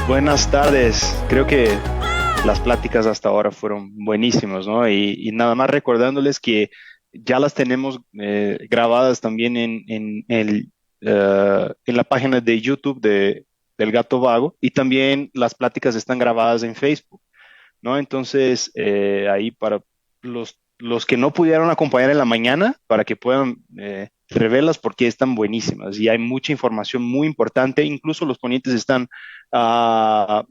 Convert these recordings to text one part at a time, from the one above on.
buenas tardes. Creo que las pláticas hasta ahora fueron buenísimas, ¿no? Y nada más recordándoles que ya las tenemos grabadas también en la página de YouTube del Gato Vago y también las pláticas están grabadas en Facebook, ¿no? Entonces, ahí para los que no pudieron acompañar en la mañana, para que puedan reverlas porque están buenísimas y hay mucha información muy importante. Incluso los ponentes están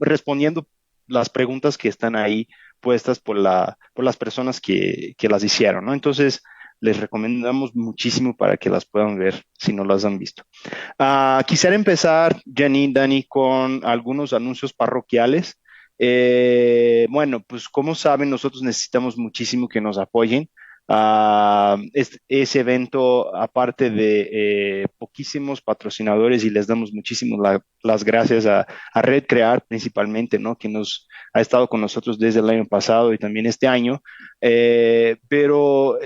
respondiendo las preguntas que están ahí puestas por las personas que las hicieron, ¿no? Entonces, les recomendamos muchísimo para que las puedan ver si no las han visto. Quisiera empezar, Jenny, Dani, con algunos anuncios parroquiales. Bueno, pues como saben, nosotros necesitamos muchísimo que nos apoyen. Ese evento, aparte de poquísimos patrocinadores, y les damos muchísimas las gracias a Red Crear principalmente, ¿no? Que nos ha estado con nosotros desde el año pasado y también este año, pero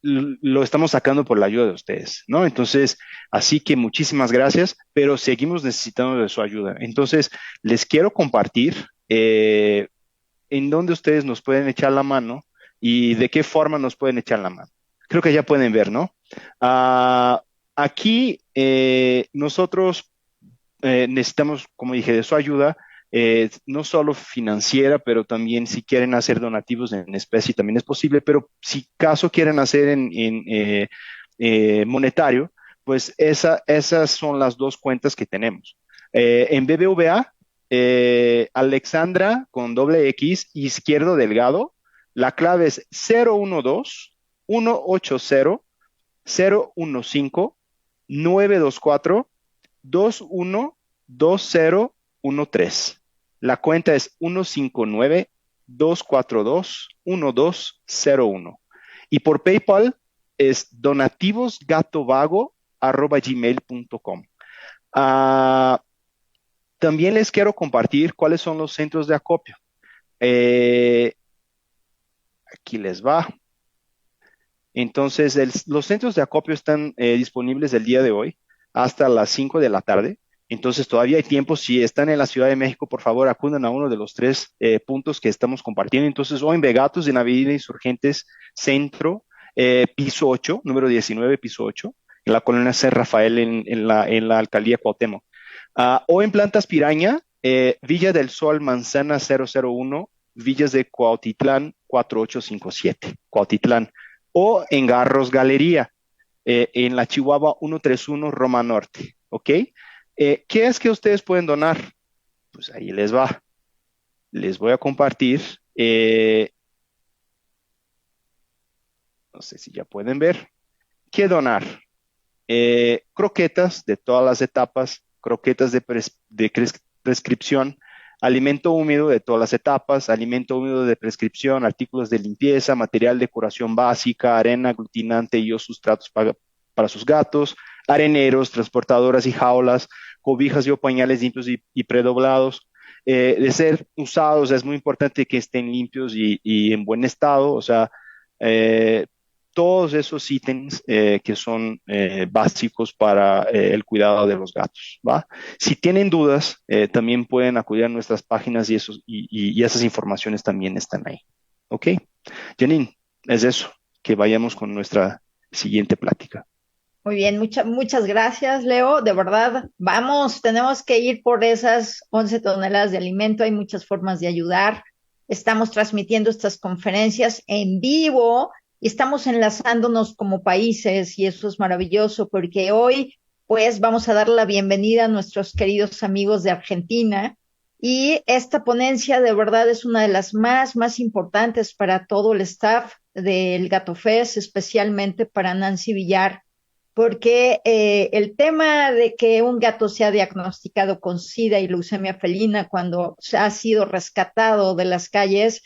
lo estamos sacando por la ayuda de ustedes, ¿no? Entonces, así que muchísimas gracias, pero seguimos necesitando de su ayuda. Entonces, les quiero compartir en dónde ustedes nos pueden echar la mano y de qué forma nos pueden echar la mano. Creo que ya pueden ver, ¿no? Aquí nosotros necesitamos, como dije, de su ayuda, no solo financiera, pero también si quieren hacer donativos en especie también es posible, pero si caso quieren hacer en monetario, pues esas son las dos cuentas que tenemos. En BBVA, Alexandra con doble X, izquierdo delgado, la clave es 012-180-924-212013. La cuenta es 159-242-1201. Y por PayPal es donativosgatovago@gmail.com. Ah, También les quiero compartir cuáles son los centros de acopio. Eh, Aquí les va. Entonces, los centros de acopio están disponibles el día de hoy hasta las 5 de la tarde. Entonces, todavía hay tiempo. Si están en la Ciudad de México, por favor, acudan a uno de los tres puntos que estamos compartiendo. Entonces, o en Vegatos, en Avenida Insurgentes Centro, piso 8, número 19, piso 8, en la colonia San Rafael, en la alcaldía Cuauhtémoc. O en Plantas Piraña, Villa del Sol, Manzana 001, Villas de Cuautitlán 4857, Cuautitlán. O en Garros Galería, en la Chihuahua 131, Roma Norte. ¿Ok? ¿Qué es que ustedes pueden donar? Pues ahí les va. Les voy a compartir. No sé si ya pueden ver. ¿Qué donar? Croquetas de todas las etapas, croquetas de prescripción, alimento húmedo de todas las etapas, alimento húmedo de prescripción, artículos de limpieza, material de curación básica, arena, aglutinante y o sustratos para sus gatos, areneros, transportadoras y jaulas, cobijas y o pañales limpios y predoblados. De ser usados, es muy importante que estén limpios y en buen estado, o sea, eh, todos esos ítems que son básicos para el cuidado de los gatos, ¿va? Si tienen dudas, también pueden acudir a nuestras páginas y esas informaciones también están ahí. ¿Ok? Janine, es eso, que vayamos con nuestra siguiente plática. Muy bien, muchas gracias, Leo. De verdad, vamos, tenemos que ir por esas 11 toneladas de alimento. Hay muchas formas de ayudar. Estamos transmitiendo estas conferencias en vivo y estamos enlazándonos como países y eso es maravilloso porque hoy, pues, vamos a dar la bienvenida a nuestros queridos amigos de Argentina y esta ponencia de verdad es una de las más importantes para todo el staff del Gato Fest, especialmente para Nancy Villar porque el tema de que un gato sea diagnosticado con SIDA y leucemia felina cuando ha sido rescatado de las calles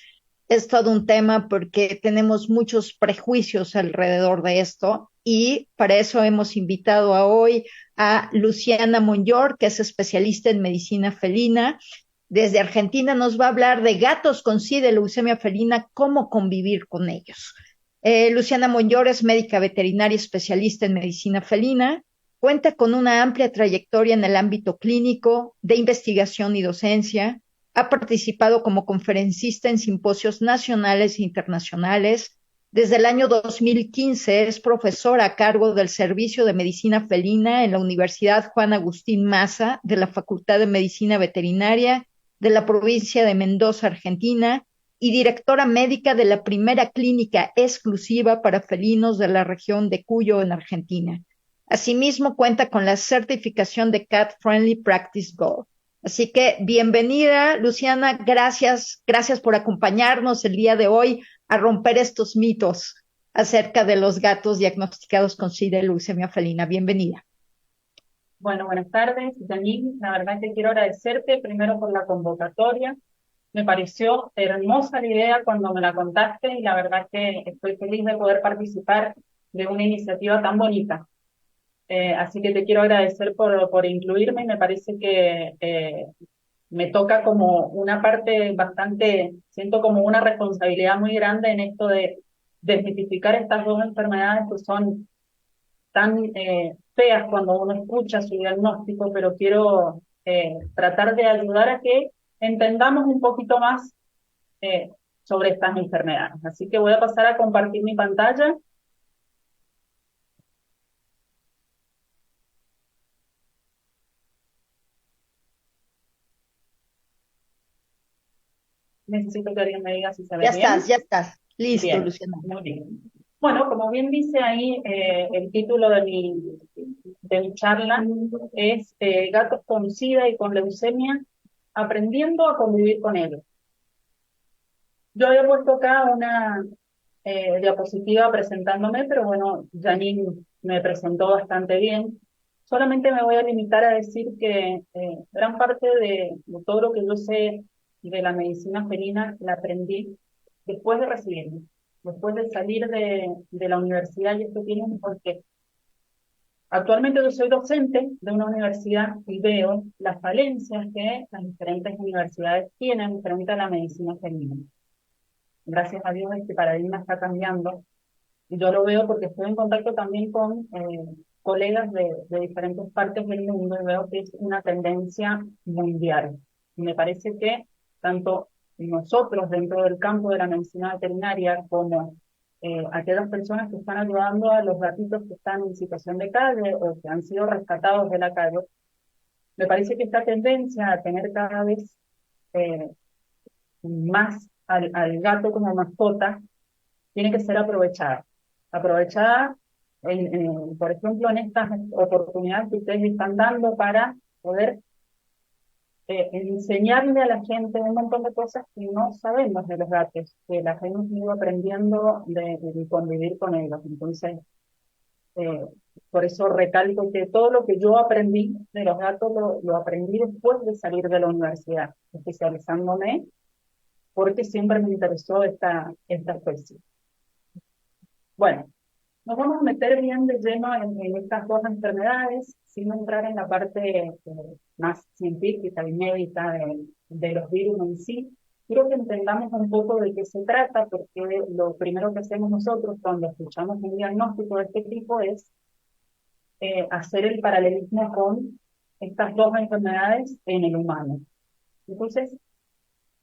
es todo un tema porque tenemos muchos prejuicios alrededor de esto y para eso hemos invitado a hoy a Luciana Monyor, que es especialista en medicina felina. Desde Argentina nos va a hablar de gatos con SIDA y leucemia felina, cómo convivir con ellos. Luciana Monyor es médica veterinaria especialista en medicina felina. Cuenta con una amplia trayectoria en el ámbito clínico, de investigación y docencia. Ha participado como conferencista en simposios nacionales e internacionales. Desde el año 2015 es profesora a cargo del Servicio de Medicina Felina en la Universidad Juan Agustín Maza de la Facultad de Medicina Veterinaria de la provincia de Mendoza, Argentina, y directora médica de la primera clínica exclusiva para felinos de la región de Cuyo, en Argentina. Asimismo, cuenta con la certificación de Cat Friendly Practice Gold. Así que bienvenida, Luciana. Gracias por acompañarnos el día de hoy a romper estos mitos acerca de los gatos diagnosticados con SIDA y leucemia felina. Bienvenida. Bueno, buenas tardes, Janine. La verdad que quiero agradecerte primero por la convocatoria. Me pareció hermosa la idea cuando me la contaste y la verdad que estoy feliz de poder participar de una iniciativa tan bonita. Así que te quiero agradecer por incluirme y me parece que me toca como una parte bastante, siento como una responsabilidad muy grande en esto de desmitificar estas dos enfermedades que son tan feas cuando uno escucha su diagnóstico, pero quiero tratar de ayudar a que entendamos un poquito más sobre estas enfermedades. Así que voy a pasar a compartir mi pantalla. Necesito que alguien me diga si se ve bien. Ya estás. Listo, Bien, Luciana. muy bien. Bueno, como bien dice ahí el título de mi charla es Gatos con SIDA y con leucemia, aprendiendo a convivir con ellos. Yo había puesto acá una diapositiva presentándome, pero bueno, Janine me presentó bastante bien. Solamente me voy a limitar a decir que gran parte de todo lo que yo sé de la medicina felina la aprendí después de recibirme, después de salir de la universidad, y esto tiene un porqué. Actualmente yo soy docente de una universidad y veo las falencias que las diferentes universidades tienen frente a la medicina felina. Gracias a Dios este paradigma está cambiando y yo lo veo porque estoy en contacto también con colegas de diferentes partes del mundo y veo que es una tendencia mundial. Y me parece que tanto nosotros dentro del campo de la medicina veterinaria como aquellas personas que están ayudando a los gatitos que están en situación de calle o que han sido rescatados de la calle, me parece que esta tendencia a tener cada vez eh, más al gato como mascota tiene que ser aprovechada. Aprovechada, por ejemplo, en estas oportunidades que ustedes están dando para poder enseñarle a la gente un montón de cosas que no sabemos de los gatos, que las hemos ido aprendiendo de convivir con ellos. Entonces, eh, por eso recalco que todo lo que yo aprendí de los gatos lo aprendí después de salir de la universidad, especializándome, porque siempre me interesó esta especie. Bueno, nos vamos a meter bien de lleno en estas dos enfermedades, sin entrar en la parte más científica y médica de los virus en sí. Quiero que entendamos un poco de qué se trata, porque lo primero que hacemos nosotros cuando escuchamos un diagnóstico de este tipo es hacer el paralelismo con estas dos enfermedades en el humano. Entonces,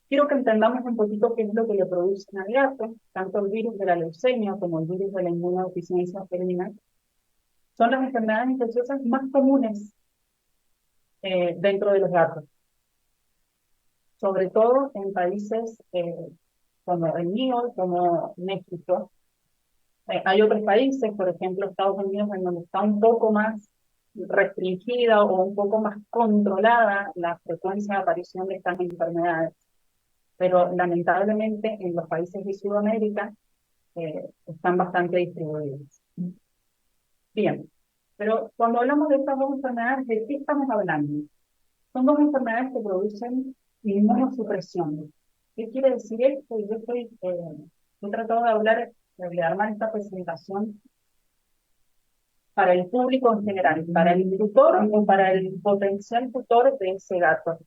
quiero que entendamos un poquito qué es lo que le producen al gato, tanto el virus de la leucemia como el virus de la inmunodeficiencia felina. Son las enfermedades infecciosas más comunes dentro de los gatos, sobre todo en países como el mío, como México. Hay otros países, por ejemplo Estados Unidos, en donde está un poco más restringida o un poco más controlada la frecuencia de aparición de estas enfermedades. Pero lamentablemente en los países de Sudamérica están bastante distribuidos. Bien, pero cuando hablamos de estas dos enfermedades, ¿de qué estamos hablando? Son dos enfermedades que producen inmunosupresión. ¿Qué quiere decir esto? Yo he tratado de hablar, de armar esta presentación para el público en general, para el tutor o para el potencial tutor de ese gato,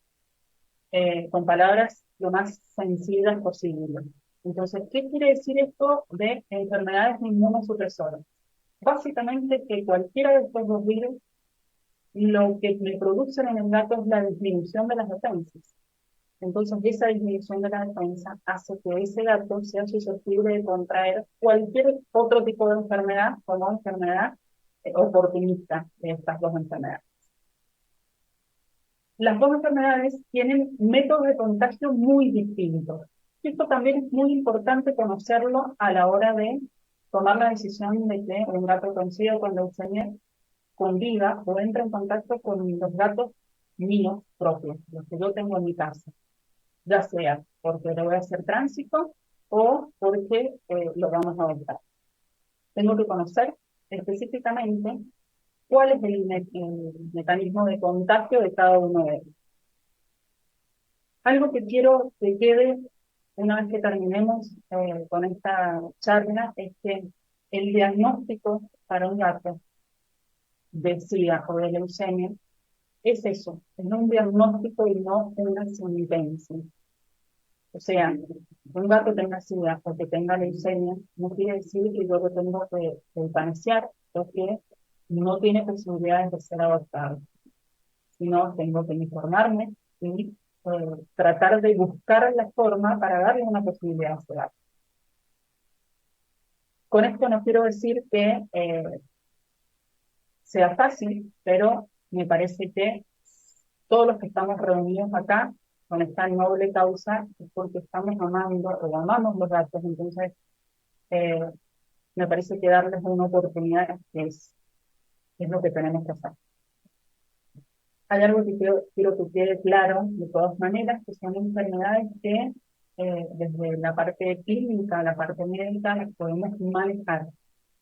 con palabras lo más sencillas posible. Entonces, ¿qué quiere decir esto de enfermedades inmunosupresoras? Básicamente que cualquiera de estos dos virus lo que me producen en el gato es la disminución de las defensas. Entonces, esa disminución de la defensa hace que ese gato sea susceptible de contraer cualquier otro tipo de enfermedad como enfermedad oportunista de estas dos enfermedades. Las dos enfermedades tienen métodos de contagio muy distintos. Esto también es muy importante conocerlo a la hora de tomar la decisión de que un gato con SIDA o con leucemia conviva o entre en contacto con los gatos míos propios, los que yo tengo en mi casa, ya sea porque le voy a hacer tránsito o porque lo vamos a adoptar. Tengo que conocer específicamente cuál es el mecanismo de contagio de cada uno de ellos. Algo que quiero que quede una vez que terminemos con esta charla es que el diagnóstico para un gato de SIDA o de leucemia es eso, es un diagnóstico y no una sentencia. O sea, que un gato tenga SIDA o que tenga leucemia no quiere decir que yo lo tengo que eutanasiar o que no tiene posibilidades de ser adoptado, sino tengo que informarme y tratar de buscar la forma para darle una posibilidad a ese gato. Con esto no quiero decir que sea fácil, pero me parece que todos los que estamos reunidos acá con esta noble causa es porque estamos amando o amamos los gatos, entonces eh, me parece que darles una oportunidad es lo que tenemos que hacer. Hay algo que quiero que quede claro, de todas maneras, que son enfermedades que desde la parte clínica, la parte médica, las podemos manejar,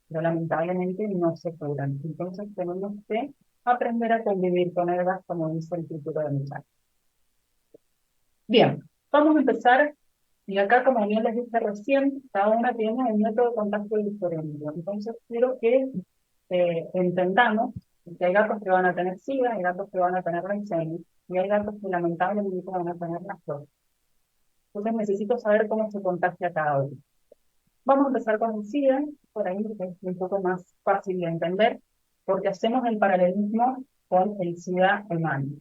pero lamentablemente no se curan. Entonces tenemos que aprender a convivir con ellas, como dice el título de mi charla. Bien, vamos a empezar, y acá, como bien les dije recién, cada una tiene un método de contacto diferente. Entonces quiero que entendamos que hay gatos que van a tener SIDA, hay gatos que van a tener leucemia, y hay gatos que lamentablemente van a tener las dos. Entonces necesito saber cómo se contagia cada uno. Vamos a empezar con el SIDA, por ahí porque es un poco más fácil de entender, porque hacemos el paralelismo con el SIDA humano.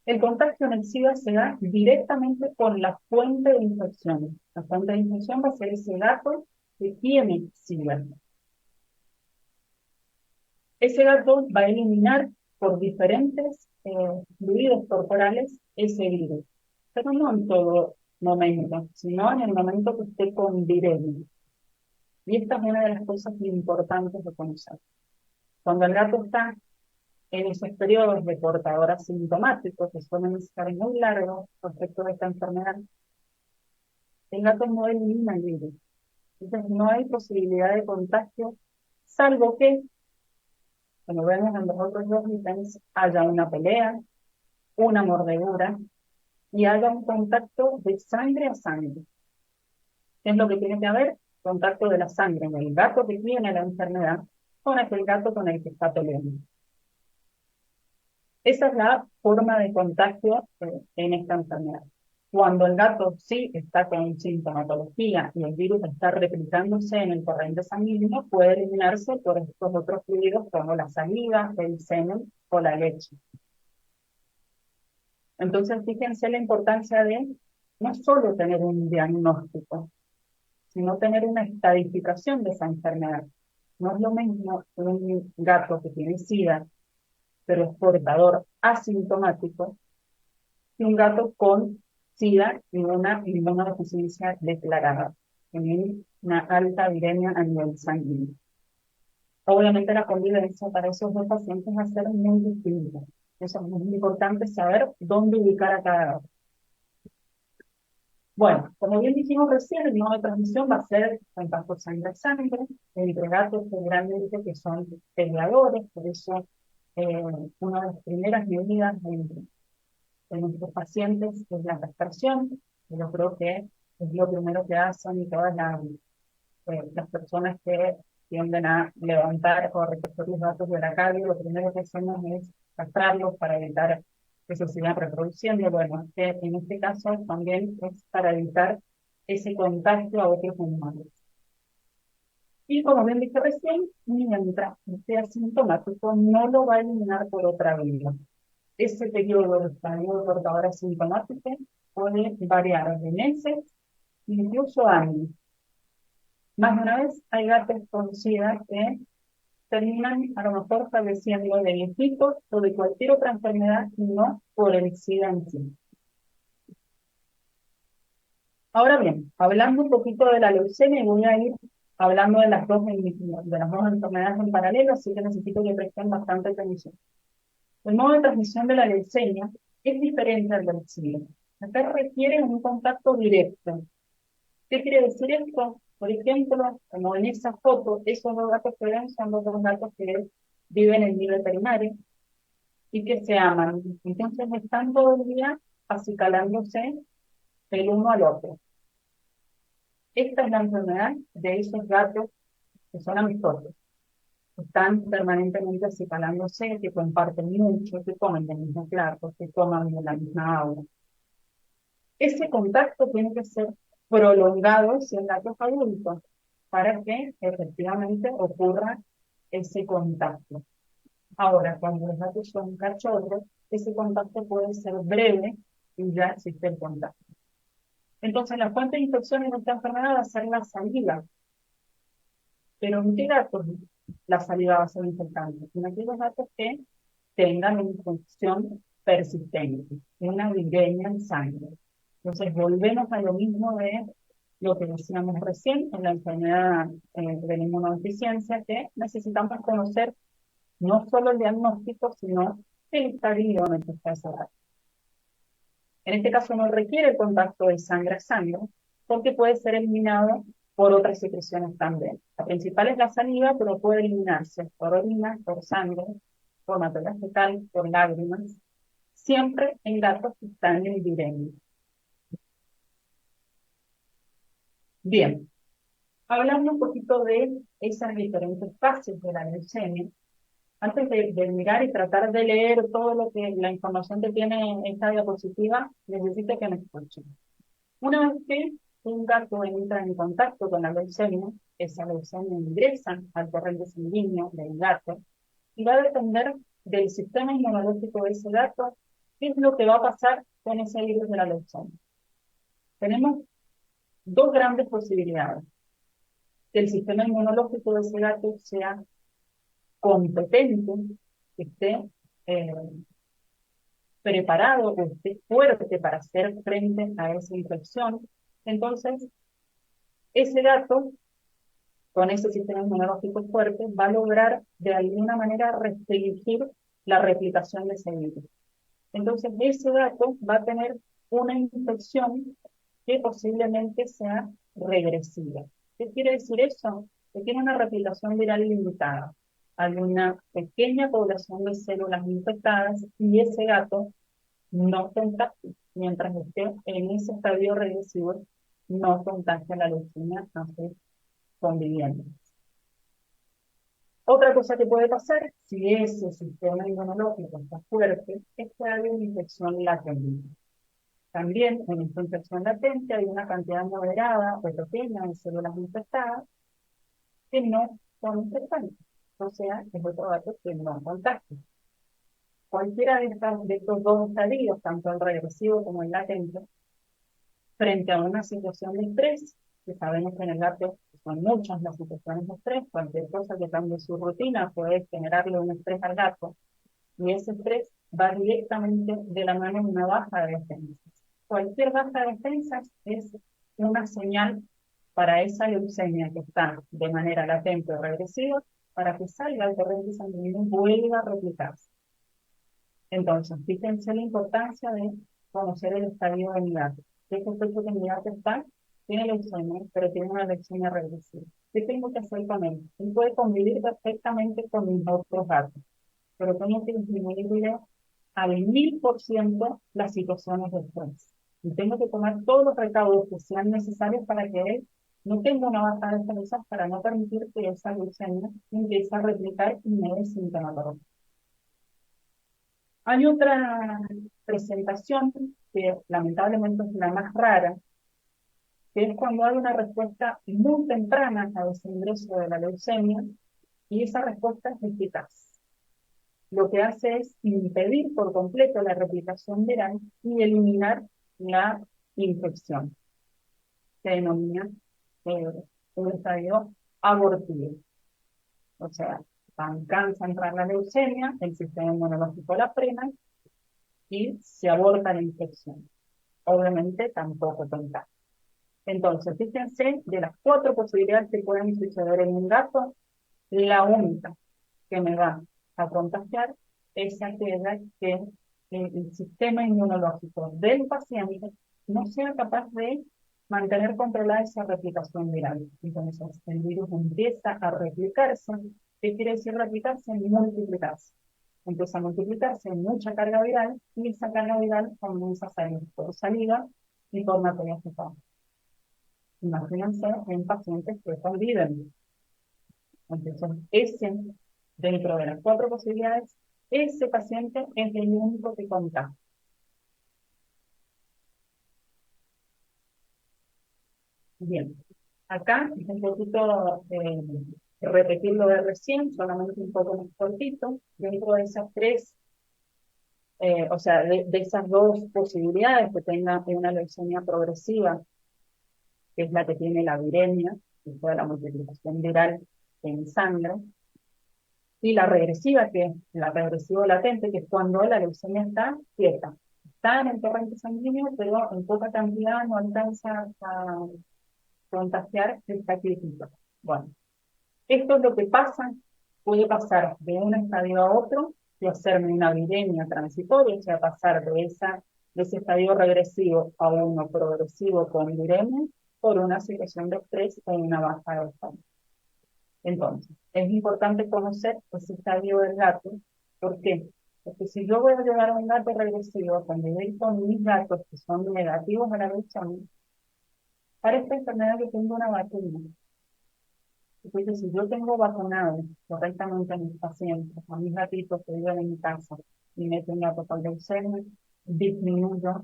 El contagio en el SIDA se da directamente con la fuente de infección. La fuente de infección va a ser ese gato que tiene SIDA. Ese gato va a eliminar por diferentes fluidos corporales ese virus, pero no en todo momento, sino en el momento que esté con viremia. Y esta es una de las cosas importantes de conocer. Cuando el gato está en esos periodos de portador asintomático, que suelen estar muy largos respecto de esta enfermedad, el gato no elimina el virus. Entonces no hay posibilidad de contagio, salvo que, como vemos en los otros dos ítems, haya una pelea, una mordedura y haya un contacto de sangre a sangre. ¿Qué es lo que tiene que haber? Contacto de la sangre del gato que tiene la enfermedad con aquel gato con el que está peleando. Esa es la forma de contagio en esta enfermedad. Cuando el gato sí está con sintomatología y el virus está replicándose en el torrente sanguíneo, puede eliminarse por estos otros fluidos como la saliva, el semen o la leche. Entonces, fíjense la importancia de no solo tener un diagnóstico, sino tener una estadificación de esa enfermedad. No es lo mismo un gato que tiene SIDA, pero es portador asintomático, que un gato con SIDA y una inmunodeficiencia declarada, en una alta viremia a nivel sanguíneo. Obviamente la convivencia para esos dos pacientes va a ser muy distinta. Eso es muy importante saber dónde ubicar a cada gato. Bueno, como bien dijimos recién, el modo de transmisión va a ser contacto sangre-sangre, entre gatos generalmente que son peleadores, por eso una de las primeras medidas de nuestros pacientes es la castración. Yo creo que es lo primero que hacen todas las personas que tienden a levantar o recoger los gatos de la calle, lo primero que hacemos es castrarlos para evitar que se sigan reproduciendo. Bueno, que en este caso también es para evitar ese contagio a otros animales. Y como bien dije recién, mientras esté asintomático, no lo va a eliminar por otra vía. Ese periodo de estadio portador asintomático puede variar de meses, incluso años. Más de una vez hay gatos con SIDA que terminan a lo mejor falleciendo de viejitos o de cualquier otra enfermedad, y no por el SIDA en sí. Ahora bien, hablando un poquito de la leucemia, voy a ir hablando de las dos enfermedades en paralelo, así que necesito que presten bastante atención. El modo de transmisión de la leucemia es diferente al del SIDA. Acá requiere un contacto directo. ¿Qué quiere decir esto? Por ejemplo, como en esa foto, esos dos gatos que ven son los dos gatos que viven en mi veterinario y que se aman. Entonces están todo el día acicalándose el uno al otro. Esta es la enfermedad de esos gatos que son amistosos. Están permanentemente acicalándose, que comparten mucho, que comen del mismo plato, que toman de la misma agua. Ese contacto tiene que ser prolongado si el gato es adulto, para que efectivamente ocurra ese contacto. Ahora, cuando los gatos son cachorros, ese contacto puede ser breve y ya existe el contacto. Entonces, la fuente de infección en esta enfermedad va a ser la saliva. Pero ¿en qué gatos la saliva va a ser infectante? En aquellos gatos que tengan una infección persistente, una viremia en sangre. Entonces, volvemos a lo mismo de lo que decíamos recién en la enfermedad de la inmunodeficiencia, que necesitamos conocer no solo el diagnóstico, sino el estadio en el que está ese gato. En este caso no requiere el contacto de sangre a sangre, porque puede ser eliminado por otras secreciones también. La principal es la saliva, pero puede eliminarse por orina, por sangre, por materia fecal, por lágrimas, siempre en gatos que están en viremia. Bien, hablando un poquito de esas diferentes fases de la leucemia, antes de mirar y tratar de leer todo lo que la información que tiene esta diapositiva, necesito que me escuchen. Una vez que un gato entra en contacto con la leucemia, esa leucemia ingresa al torrente sanguíneo del gato y va a depender del sistema inmunológico de ese gato, qué es lo que va a pasar con ese virus de la leucemia. Tenemos dos grandes posibilidades: que el sistema inmunológico de ese gato sea competente, que esté eh, preparado, que esté fuerte para hacer frente a esa infección. Entonces, ese gato, con ese sistema inmunológico fuerte, va a lograr de alguna manera restringir la replicación de ese virus. Entonces, ese gato va a tener una infección que posiblemente sea regresiva. ¿Qué quiere decir eso? Que tiene una replicación viral limitada. Hay una pequeña población de células infectadas y ese gato no contagia. Mientras esté en ese estadio regresivo, no contagia la leucemia así conviviendo. Otra cosa que puede pasar, si ese sistema inmunológico está fuerte, es que haya una infección latente. También en esta infección latente hay una cantidad moderada o pequeña de células infectadas que no son infectantes. O sea, es otro dato que no contagia. Cualquiera de estos dos estadios, tanto el regresivo como el latente, frente a una situación de estrés, que sabemos que en el gato son muchas las situaciones de estrés, cualquier cosa que cambie su rutina puede generarle un estrés al gato, y ese estrés va directamente de la mano de una baja de defensas. Cualquier baja de defensas es una señal para esa leucemia que está de manera latente o regresiva, para que salga al torrente sanguíneo y vuelva a replicarse. Entonces, fíjense la importancia de conocer el estadio de mi gato. ¿Qué sospecho que mi gato está? Tiene leucemia, pero tiene una leucemia regresiva. ¿Qué tengo que hacer con él? Él puede convivir perfectamente con mis otros gatos, pero tengo que disminuirle al 1000% las situaciones de estrés. Y tengo que tomar todos los recaudos que sean necesarios para que él no tenga una baja de defensas, para no permitir que esa leucemia empiece a replicar y me dé sintomatología. Hay otra presentación que lamentablemente es la más rara, que es cuando hay una respuesta muy temprana a ese ingreso de la leucemia, y esa respuesta es eficaz. Lo que hace es impedir por completo la replicación viral y eliminar la infección. Se denomina un estadio abortivo. O sea, alcanza a entrar la leucemia, el sistema inmunológico la frena y se aborta la infección. Obviamente tampoco contar. Entonces, fíjense, de las 4 posibilidades que pueden suceder en un gato, la única que me va a contagiar es aquella que el sistema inmunológico del paciente no sea capaz de mantener controlada esa replicación viral. Entonces, el virus empieza a replicarse. ¿Qué quiere decir replicarse? Multiplicarse. Empieza a multiplicarse en mucha carga viral y esa carga viral comienza a salir por saliva y por materia fecal. Imagínense en pacientes que conviven. Entonces, dentro de las 4 posibilidades, ese paciente es el único que contagia. Bien, acá es un poquito repetir lo de recién, solamente un poco más cortito. Dentro de esas 3, o sea, de esas 2 posibilidades, que tenga una leucemia progresiva, que es la que tiene la viremia, que es toda la multiplicación viral en sangre, y la regresiva, que es la regresiva latente, que es cuando la leucemia está quieta. Está en el torrente sanguíneo, pero en poca cantidad no alcanza a contagiar esta crítica. Bueno, esto es lo que pasa, puede pasar de un estadio a otro, de hacerme una viremia transitoria, o sea, pasar de ese estadio regresivo a uno progresivo con viremia, por una situación de estrés o una baja de defensa. Entonces, es importante conocer ese estadio del gato. ¿Por qué? Porque si yo voy a llevar a un gato regresivo a convivir con mis gatos que son negativos a la leucemia, para esta enfermedad yo tengo una vacuna. Entonces, si yo tengo vacunado correctamente a mis pacientes, a mis gatitos que viven en mi casa, y meto un gato con leucemia, disminuyo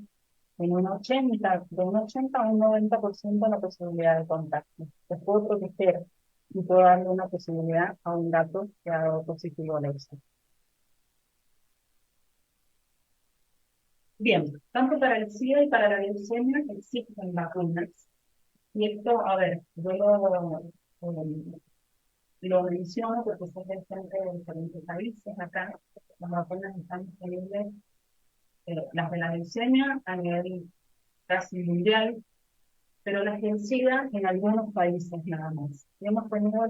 en de un 80 a un 90% la posibilidad de contagio. Les puedo proteger y puedo darle una posibilidad a un gato que ha dado positivo a leucemia. Bien, tanto para el SIDA y para la leucemia existen vacunas. Y esto, a ver, yo lo menciono porque soy de gente de diferentes países. Acá las vacunas están disponibles, las de la leucemia a nivel casi mundial, pero las del SIDA en algunos países nada más. Y hemos tenido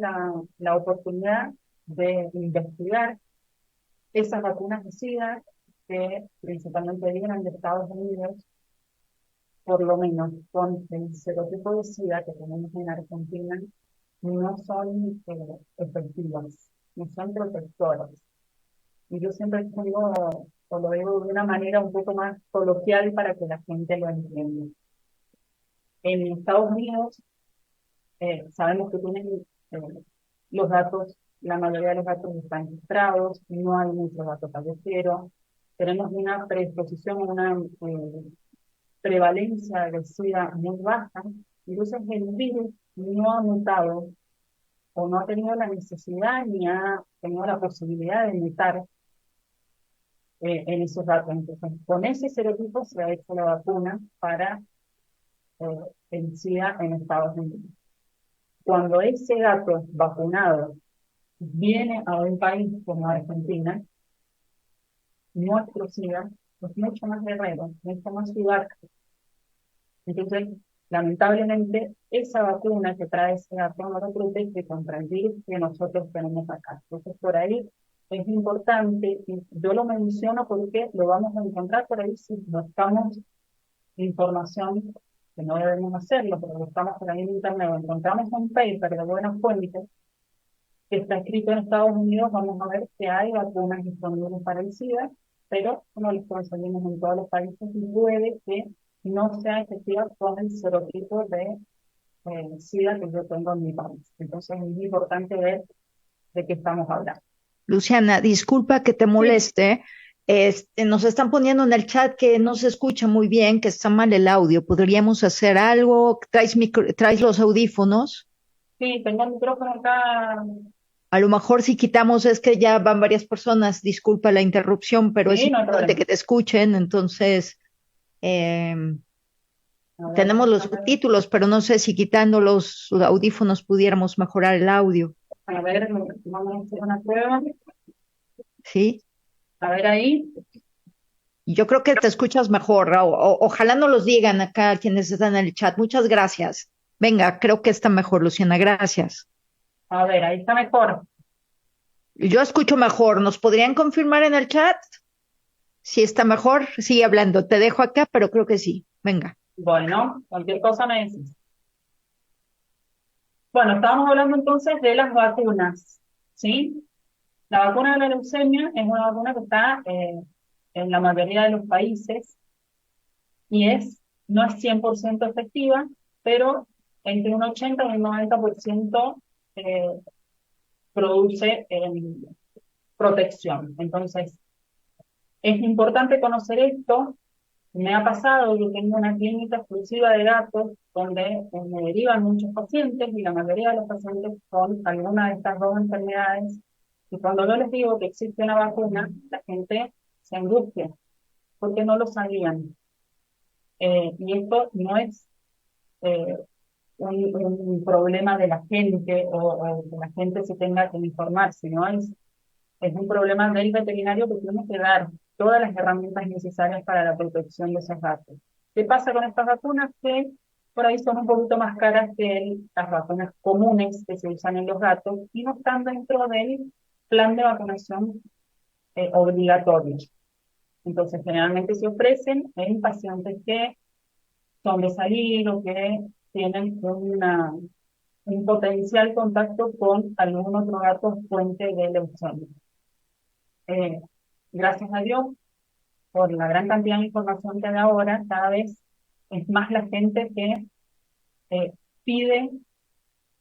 la oportunidad de investigar esas vacunas de SIDA que principalmente vienen de Estados Unidos, por lo menos con el serotipo de SIDA que tenemos en Argentina, no son efectivas, no son protectoras. Y yo siempre pongo, o lo digo de una manera un poco más coloquial para que la gente lo entienda. En Estados Unidos, sabemos que tienen los datos, la mayoría de los datos están registrados, no hay muchos datos callejeros, tenemos una predisposición, una prevalencia de SIDA muy baja, entonces el virus no ha mutado o no ha tenido la necesidad ni ha tenido la posibilidad de mutar en esos datos. Entonces, con ese serotipo se ha hecho la vacuna para el SIDA en Estados Unidos. Cuando ese gato vacunado viene a un país como Argentina, nuestro SIDA es mucho más guerrero, mucho más didáctico. Entonces, lamentablemente, esa vacuna que trae ese gato no lo protege contra el virus que nosotros tenemos acá. Entonces, por ahí es importante, y yo lo menciono porque lo vamos a encontrar por ahí si buscamos información, que no debemos hacerlo, pero buscamos por ahí en internet, o encontramos un paper de buenas fuentes que está escrito en Estados Unidos, vamos a ver que hay vacunas disponibles para el SIDA, pero no las conseguimos en todos los países y puede que no sea efectiva con el serotipo de SIDA que yo tengo en mi país. Entonces es muy importante ver de qué estamos hablando. Luciana, disculpa que te Sí, moleste. Nos están poniendo en el chat que no se escucha muy bien, que está mal el audio. ¿Podríamos hacer algo? ¿Traes los audífonos? Sí, tengo el micrófono acá. A lo mejor si quitamos es que ya van varias personas, disculpa la interrupción, pero es Sí, no hay importante problema. que te escuchen, entonces eh, A ver, tenemos los déjame subtítulos, pero no sé si quitando los audífonos pudiéramos mejorar el audio, a ver, vamos a hacer una prueba. ¿sí? A ver ahí. Yo creo que te escuchas mejor, ojalá no los digan acá quienes están en el chat. Muchas gracias. Venga, creo que está mejor, Luciana, gracias. A ver, ahí está mejor. Yo escucho mejor. ¿Nos podrían confirmar en el chat? Si está mejor, sigue hablando. Te dejo acá, pero creo que sí. Venga. Bueno, cualquier cosa me decís. Bueno, estábamos hablando entonces de las vacunas, ¿sí? La vacuna de la leucemia es una vacuna que está en la mayoría de los países y no es 100% efectiva, pero entre un 80 y un 90% eh, produce protección. Entonces, es importante conocer esto. Me ha pasado, yo tengo una clínica exclusiva de gatos donde me derivan muchos pacientes y la mayoría de los pacientes con alguna de estas dos enfermedades. Y cuando yo les digo que existe una vacuna, la gente se angustia porque no lo sabían. Y esto no es eh, un problema de la gente o que la gente se tenga que informar, sino es un problema del veterinario que tiene que dar todas las herramientas necesarias para la protección de esos gatos. ¿Qué pasa con estas vacunas? Que por ahí son un poquito más caras que las vacunas comunes que se usan en los gatos y no están dentro del plan de vacunación obligatorio. Entonces, generalmente se ofrecen en pacientes que son de salir o que tienen un potencial contacto con algún otro gato fuente de leucemia. Eh, Gracias a Dios, por la gran cantidad de información que hay ahora, cada vez es más la gente que eh, pide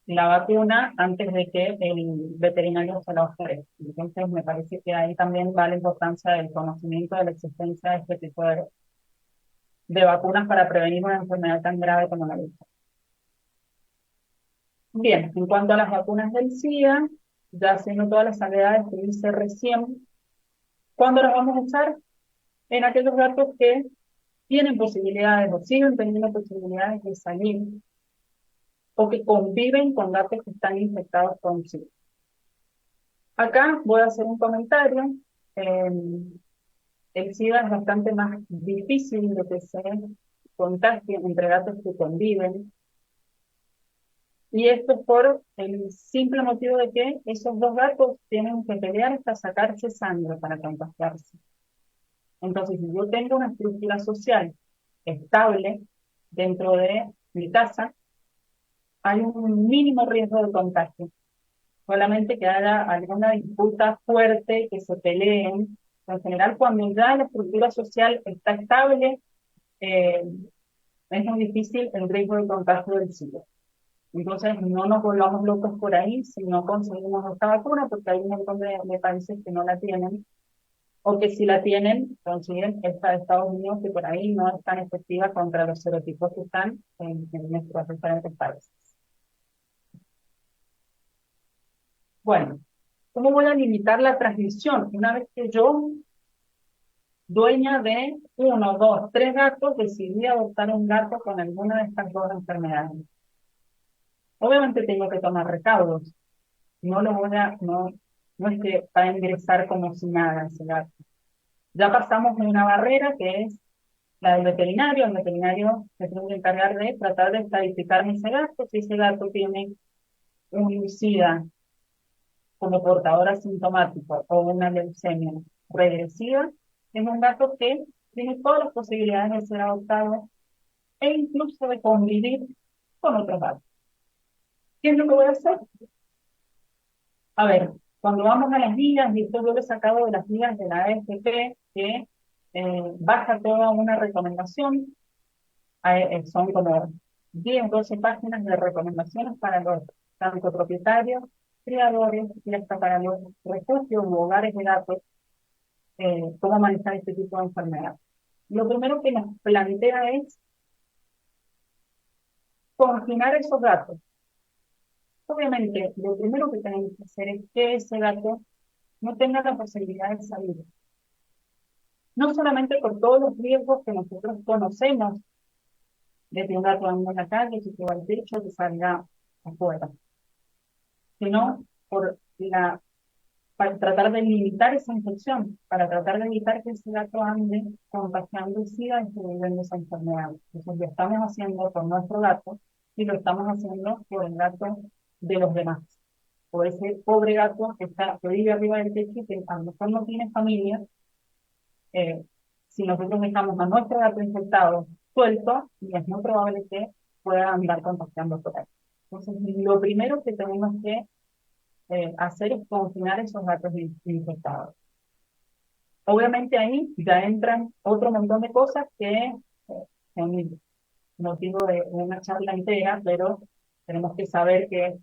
la vacuna antes de que el veterinario se la ofrezca. Entonces, me parece que ahí también va la importancia del conocimiento de la existencia de este tipo de vacunas para prevenir una enfermedad tan grave como la leucemia. Bien, en cuanto a las vacunas del SIDA, ya haciendo todas las salvedades que hice recién, ¿cuándo las vamos a usar? En aquellos gatos que tienen posibilidades o siguen teniendo posibilidades de salir o que conviven con gatos que están infectados con SIDA. Acá voy a hacer un comentario. Eh, el SIDA es bastante más difícil de que se contagie entre gatos que conviven. Y esto es por el simple motivo de que esos dos gatos tienen que pelear hasta sacarse sangre para contagiarse. Entonces, si yo tengo una estructura social estable dentro de mi casa, hay un mínimo riesgo de contagio. Solamente que haya alguna disputa fuerte, que se peleen. En general, cuando ya la estructura social está estable, eh, es muy difícil el riesgo de contagio del SIDA. Entonces, no nos volvamos locos por ahí si no conseguimos esta vacuna, porque hay un montón de países que no la tienen, o que si la tienen, consiguen esta de Estados Unidos, que por ahí no es tan efectiva contra los serotipos que están en nuestros diferentes países. Bueno, ¿cómo voy a limitar la transmisión? Una vez que yo, dueña de uno, dos, tres gatos, decidí adoptar un gato con alguna de estas dos enfermedades. Obviamente tengo que tomar recaudos. No lo voy a, no, no es que va a ingresar como si nada ese gato. Ya pasamos de una barrera que es la del veterinario. El veterinario se tiene que encargar de tratar de estadificarme ese gato. Si ese gato tiene un SIDA como portador asintomático o una leucemia regresiva, es un gato que tiene todas las posibilidades de ser adoptado e incluso de convivir con otros gatos. ¿Qué es lo que voy a hacer? A ver, cuando vamos a las guías, y esto yo lo he sacado de las guías de la AFP, que baja toda una recomendación, son como 10, 12 páginas de recomendaciones para los tanto propietarios, criadores y hasta para los refugios u hogares de gatos, cómo manejar este tipo de enfermedad. Lo primero que nos plantea es confinar esos gatos. Obviamente, lo primero que tenemos que hacer es que ese gato no tenga la posibilidad de salir. No solamente por todos los riesgos que nosotros conocemos de que un gato ande en la calle, que se va al techo, que salga afuera, sino por para tratar de limitar esa infección, para tratar de evitar que ese gato ande contagiando el SIDA y distribuyendo esa enfermedad. Entonces, lo estamos haciendo por nuestro gato y lo estamos haciendo por el gato de los demás. O ese pobre gato que vive arriba del techo y que a lo mejor no tiene familia, eh, si nosotros dejamos a nuestro gato infectado suelto, y es muy probable que pueda andar contagiando por ahí. Entonces, lo primero que tenemos que hacer es confinar esos gatos infectados. Obviamente ahí ya entran otro montón de cosas que son motivo de una charla entera, pero tenemos que saber que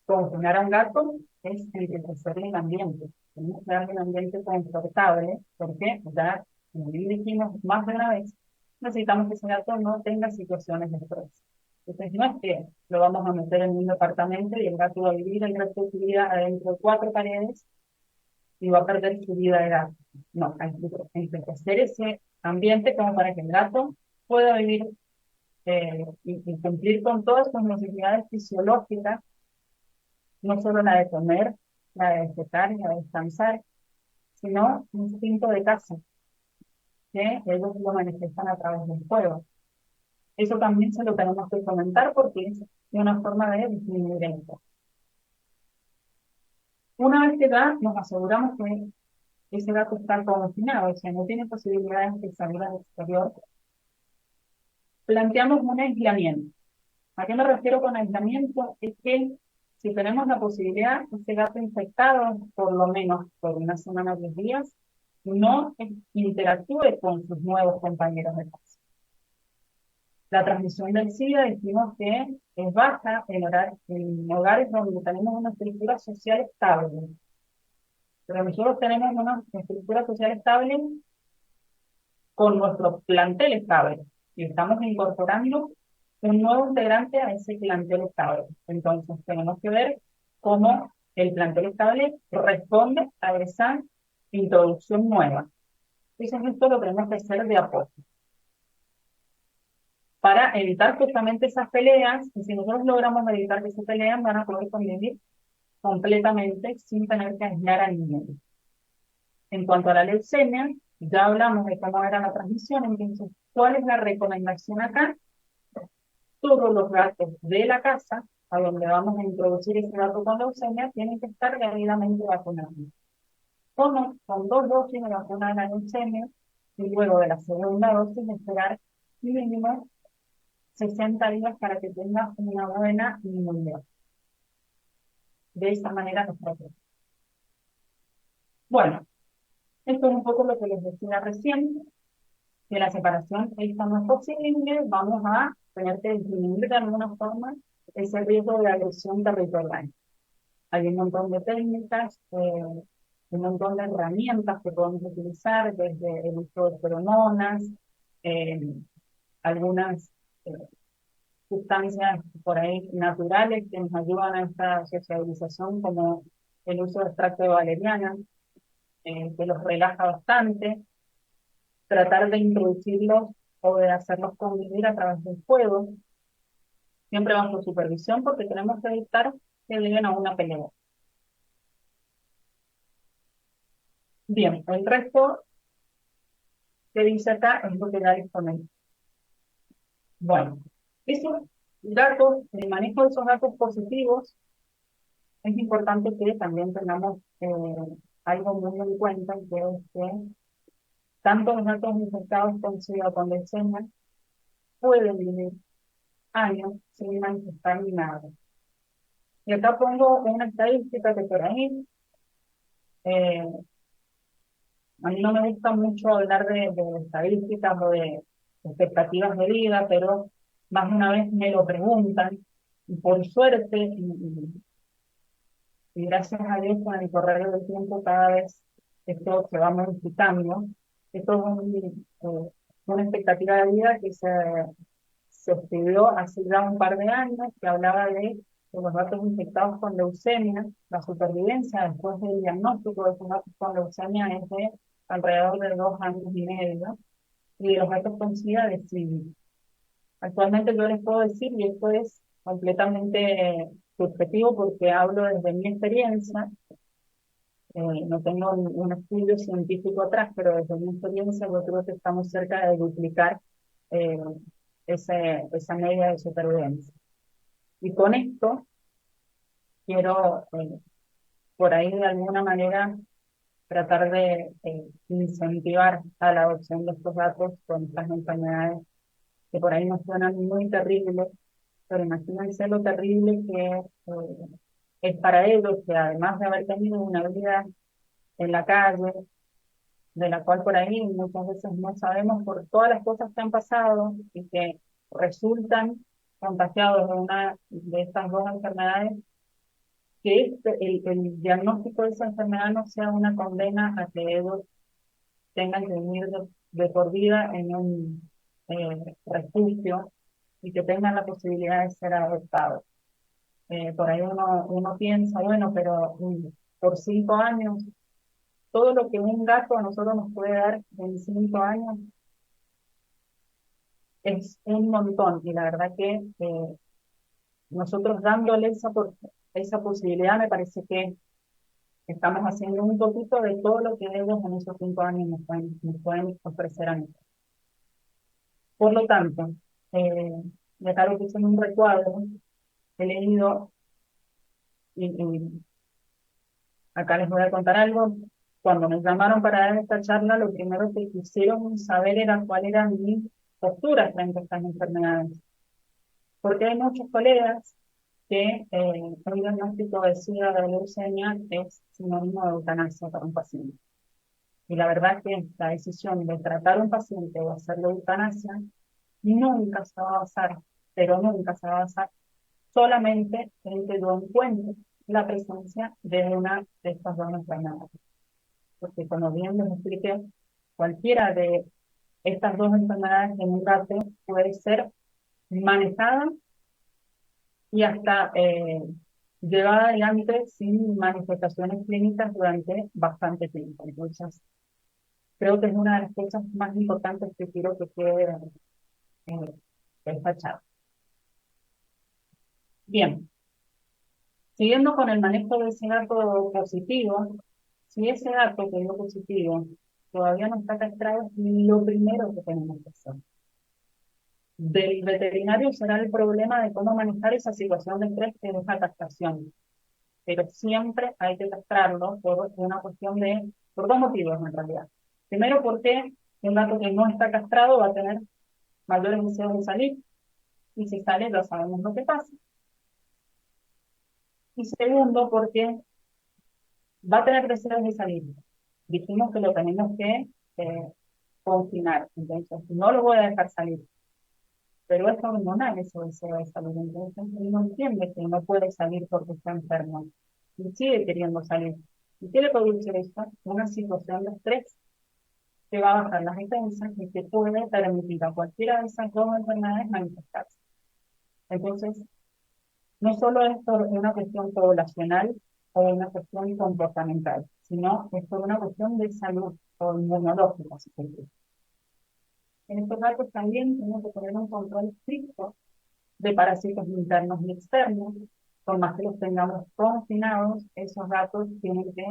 confinar a un gato es enriquecerle el ambiente. Tenemos que darle un ambiente confortable, porque ya, como bien dijimos más de una vez, necesitamos que ese gato no tenga situaciones de estrés. Entonces, no es que lo vamos a meter en un departamento y el gato va a vivir el resto de su vida adentro de cuatro paredes y va a perder su vida de gato. No, hay que enriquecer ese ambiente como para que el gato pueda vivir y cumplir con todas sus necesidades fisiológicas, no solo la de comer, la de despertar y la de descansar, sino un instinto de caza, que ellos lo manifestan a través del juego. Eso también se lo tenemos que comentar porque es una forma de disminuir esto. Una vez que ya nos aseguramos que ese gato está confinado, o sea, no tiene posibilidades de salir al exterior, planteamos un aislamiento. ¿A qué me refiero con aislamiento? Es que si tenemos la posibilidad, ese gato infectado, por lo menos por una semana o 10 días, no interactúe con sus nuevos compañeros de casa. La transmisión del SIDA decimos que es baja en hogares donde tenemos una estructura social estable. Pero nosotros tenemos una estructura social estable con nuestro plantel estable y estamos incorporando un nuevo integrante a ese plantel estable. Entonces, tenemos que ver cómo el plantel estable responde a esa introducción nueva. Entonces, esto lo tenemos que hacer de a poco para evitar justamente esas peleas, y si nosotros logramos evitar que se peleen, van a poder convivir completamente sin tener que aislar a ninguno. En cuanto a la leucemia, ya hablamos de cómo era la transmisión, entonces, ¿cuál es la recomendación acá? Todos los gatos de la casa, a donde vamos a introducir ese gato con leucemia, tienen que estar debidamente vacunados. Con 2 dosis de vacuna de la leucemia, y luego de la segunda dosis esperar mínimo 60 días para que tenga una buena inmunidad. De esa manera nos protege. Bueno, esto es un poco lo que les decía recién, que la separación esta no es posible, vamos a tener que disminuir de alguna forma ese riesgo de agresión territorial. Hay un montón de técnicas, un montón de herramientas que podemos utilizar, desde el uso de feromonas, algunas sustancias por ahí naturales que nos ayudan a esta sociabilización, como el uso de extracto de valeriana, que los relaja bastante, tratar de introducirlos o de hacerlos convivir a través del fuego, siempre bajo supervisión, porque tenemos que evitar que lleguen a una pelea. Bien, el resto que dice acá es lo que ya les comenté. Bueno, esos datos, el manejo de esos datos positivos, es importante que también tengamos algo muy en cuenta, que es que tanto los datos infectados con SIDA o con leucemia pueden vivir años sin manifestar ni nada. Y acá pongo una estadística que por ahí, a mí no me gusta mucho hablar de estadísticas o de expectativas de vida, pero más de una vez me lo preguntan, y por suerte, y gracias a Dios con el correr del tiempo cada vez esto se va modificando. Esto es una expectativa de vida que se estudió hace ya un par de años, que hablaba de los gatos infectados con leucemia, la supervivencia después del diagnóstico de esos gatos con leucemia es de alrededor de 2 años y medio, y los gatos con SIDA de 5. Actualmente yo les puedo decir, y esto es completamente subjetivo porque hablo desde mi experiencia, no tengo un estudio científico atrás, pero desde mi experiencia yo creo que estamos cerca de duplicar eh, esa media de supervivencia. Y con esto quiero, por ahí de alguna manera, tratar de incentivar a la adopción de estos gatos con estas enfermedades que por ahí nos suenan muy terribles, pero imagínense lo terrible que es para ellos, que además de haber tenido una vida en la calle, de la cual por ahí muchas veces no sabemos por todas las cosas que han pasado y que resultan contagiados de una de estas dos enfermedades, que el diagnóstico de esa enfermedad no sea una condena a que ellos tengan que vivir de por vida en un refugio y que tengan la posibilidad de ser adoptados. Por ahí uno piensa, bueno, pero por 5 años, todo lo que un gato a nosotros nos puede dar en 5 años es un montón. Y la verdad que nosotros dándole esa posibilidad, me parece que estamos haciendo un poquito de todo lo que ellos en esos 5 años nos pueden ofrecer a nosotros. Por lo tanto, de acá lo puse en un recuadro, he leído y acá les voy a contar algo. Cuando me llamaron para dar esta charla, lo primero que quisieron saber era cuál era mi postura frente a estas enfermedades. Porque hay muchos colegas que un diagnóstico de SIDA de leucemia es sinónimo de eutanasia para un paciente. Y la verdad es que la decisión de tratar a un paciente o hacerle eutanasia nunca se va a basar, pero nunca se va a basar solamente en que yo encuentre la presencia de una de estas dos enfermedades. Porque como bien les expliqué, cualquiera de estas dos enfermedades en un gato puede ser manejada y hasta llevada adelante sin manifestaciones clínicas durante bastante tiempo. Entonces, creo que es una de las cosas más importantes que quiero que quede esta charla. Bien, siguiendo con el manejo de ese dato positivo, si ese dato que dio positivo todavía no está castrado, es lo primero que tenemos que hacer. Del veterinario será el problema de cómo manejar esa situación de estrés que deja castración. Pero siempre hay que castrarlo por una cuestión por dos motivos en realidad. Primero, porque un gato que no está castrado va a tener mayores deseos de salir, y si sale ya sabemos lo que pasa. Y segundo, porque va a tener deseos de salir. Dijimos que lo tenemos que confinar, entonces no lo voy a dejar salir. Pero es hormonal ese deseo de salir, entonces él no entiende que no puede salir porque está enfermo y sigue queriendo salir. ¿Y qué le produce esto? Una situación de estrés que va a bajar las defensas y que puede permitir a cualquiera de esas dos enfermedades manifestarse. Entonces, no solo es por una cuestión poblacional o una cuestión comportamental, sino es por una cuestión de salud o inmunológica, si se quiere. En estos casos también tenemos que tener un control estricto de parásitos internos y externos. Por más que los tengamos confinados, esos gatos tienen que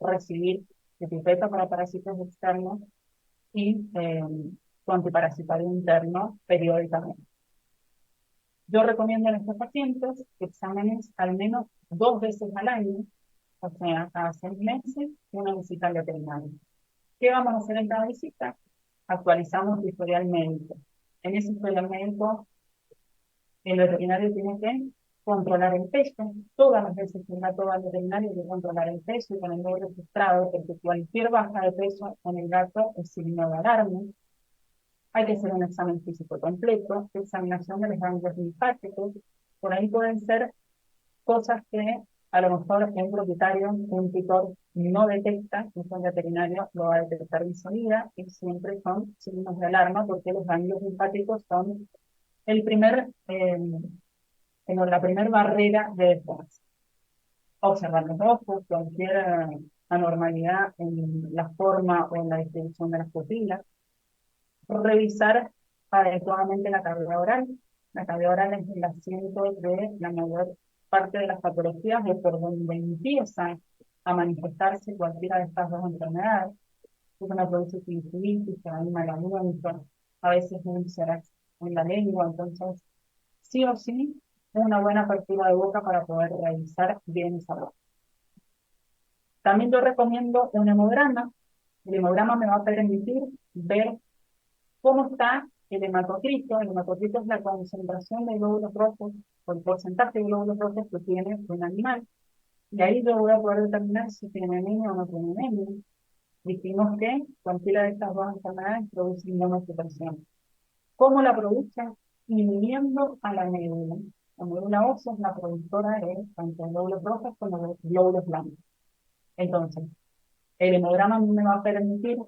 recibir etiqueta para parásitos externos y su antiparasitario interno periódicamente. Yo recomiendo a estos pacientes exámenes al menos 2 veces al año, o sea, cada 6 meses, una visita al veterinario. ¿Qué vamos a hacer en cada visita? Actualizamos el historial médico. En ese historial médico, el veterinario tiene que controlar el peso. Todas las veces que un gato va al veterinario tiene que controlar el peso y ponerlo registrado, porque cualquier baja de peso en el gato es signo de alarma. Hay que hacer un examen físico completo, examinación de los ganglios linfáticos. Por ahí pueden ser cosas que A lo mejor un propietario, un tutor no detecta, un veterinario lo va a detectar enseguida y siempre son signos de alarma porque los ganglios linfáticos son el primer, como la primera barrera de defensa. Observar los ojos, cualquier anormalidad en la forma o en la distribución de las pupilas, revisar adecuadamente la cavidad oral. La cavidad oral es el asiento de la mayor parte de las patologías, de por donde empiezan a manifestarse cualquiera de estas dos enfermedades. Es una produce conjuntivitis, que da un mal aliento, a veces úlceras en la lengua, entonces sí o sí una buena apertura de boca para poder realizar bien esa boca. También yo recomiendo un hemograma. El hemograma me va a permitir ver cómo está el hematocrito. El hematocrito es la concentración de glóbulos rojos o el porcentaje de glóbulos rojos que tiene un animal. Y ahí yo voy a poder determinar si tiene anemia o no tiene anemia. Dijimos que cualquiera de estas dos enfermedades produce inmunosupresión. ¿Cómo la produce? Inhibiendo a la médula. La médula ósea es la productora de tanto glóbulos rojos como glóbulos blancos. Entonces, el hemograma me va a permitir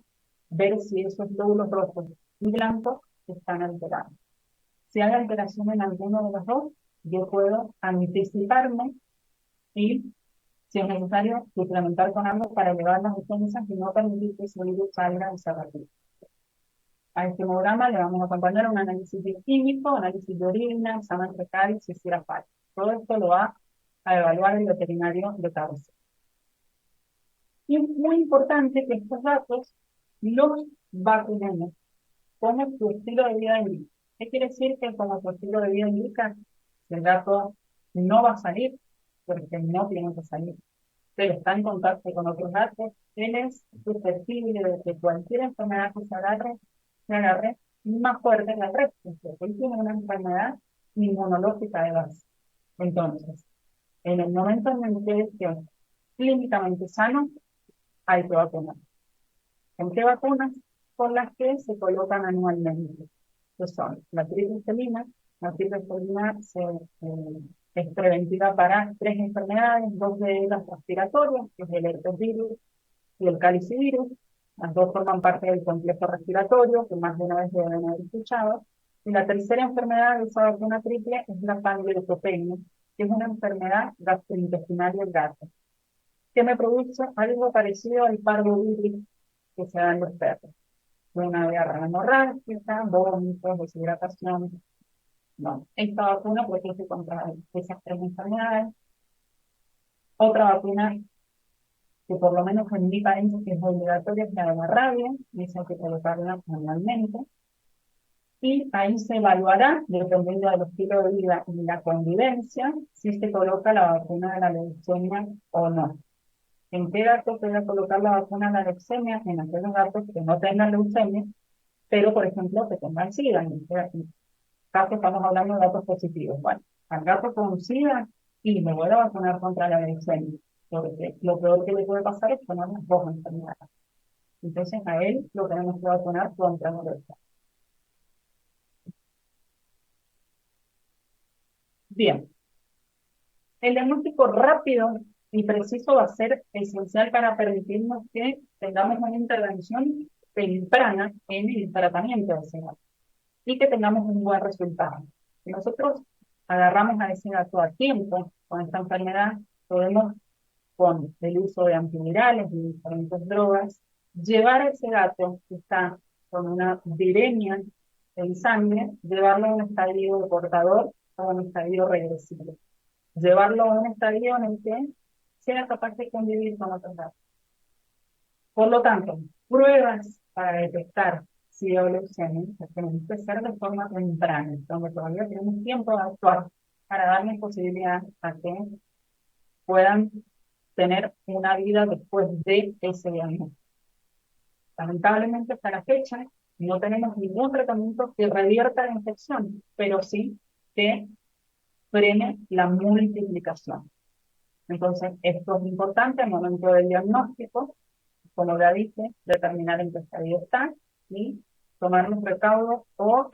ver si esos glóbulos rojos y blancos están alterados. Si hay alteración en alguno de los dos, yo puedo anticiparme y, si es necesario, suplementar con algo para elevar las defensas y no permitir que ese virus salga y se retire. A este hemograma le vamos a acompañar un análisis bioquímico, análisis de orina, examen fecal, si hiciera falta. Todo esto lo va a evaluar el veterinario de cabecera. Y es muy importante que estos datos los vacunemos como tu estilo de vida indica. ¿Qué quiere decir que como tu estilo de vida indica, si el gato no va a salir, porque no tiene que salir, pero está en contacto con otros gatos, él es susceptible de que cualquier enfermedad que se agarre más fuerte que el resto, porque él tiene una enfermedad inmunológica de base. Entonces, en el momento en el que esté clínicamente sano, hay que vacunar. ¿En qué vacunas? Con las que se colocan anualmente, que son la triple. La triple es preventiva para 3 enfermedades, 2 de ellas respiratorias, que es el herpesvirus y el calicivirus. Las dos forman parte del complejo respiratorio, que más de una vez deben haber escuchado. Y la tercera enfermedad de esa vacuna triple es la panleukopenia, que es una enfermedad gastrointestinal del gato, que me produce algo parecido al parvovirus que se da en los perros. Una diarrea hemorrágica, vómitos, deshidratación. No, esta vacuna protege contra esas 3 enfermedades. Otra vacuna que por lo menos en mi país es obligatoria es la de la rabia, y esa hay que colocarla anualmente. Y ahí se evaluará, dependiendo del estilo de vida y la convivencia, si se coloca la vacuna de la leucemia o no. ¿En qué gatos se va a colocar la vacuna de la leucemia? En aquellos gatos que no tengan leucemia, pero por ejemplo que tengan SIDA. En este caso estamos hablando de datos positivos. Bueno, al gato con SIDA y me voy a vacunar contra la leucemia, porque lo peor que le puede pasar es tener las dos enfermedades. Entonces a él lo tenemos que vacunar contra la leucemia. Bien, el diagnóstico rápido y preciso va a ser esencial para permitirnos que tengamos una intervención temprana en el tratamiento de ese gato y que tengamos un buen resultado. Si nosotros agarramos a ese gato a tiempo con esta enfermedad, podemos, con el uso de antivirales y diferentes drogas, llevar a ese gato que está con una viremia en sangre, llevarlo a un estadio portador o a un estadio regresivo. Llevarlo a un estadio en el que sea capaz de convivir con otros gatos. Por lo tanto, pruebas para detectar si hay leucemia tenemos que ser de forma temprana, donde todavía tenemos tiempo de actuar para darles posibilidad a que puedan tener una vida después de ese diagnóstico. Lamentablemente, hasta la fecha, no tenemos ningún tratamiento que revierta la infección, pero sí que frene la multiplicación. Entonces, esto es importante al momento del diagnóstico, como ya dije, determinar en qué estadio está y tomar los recaudos o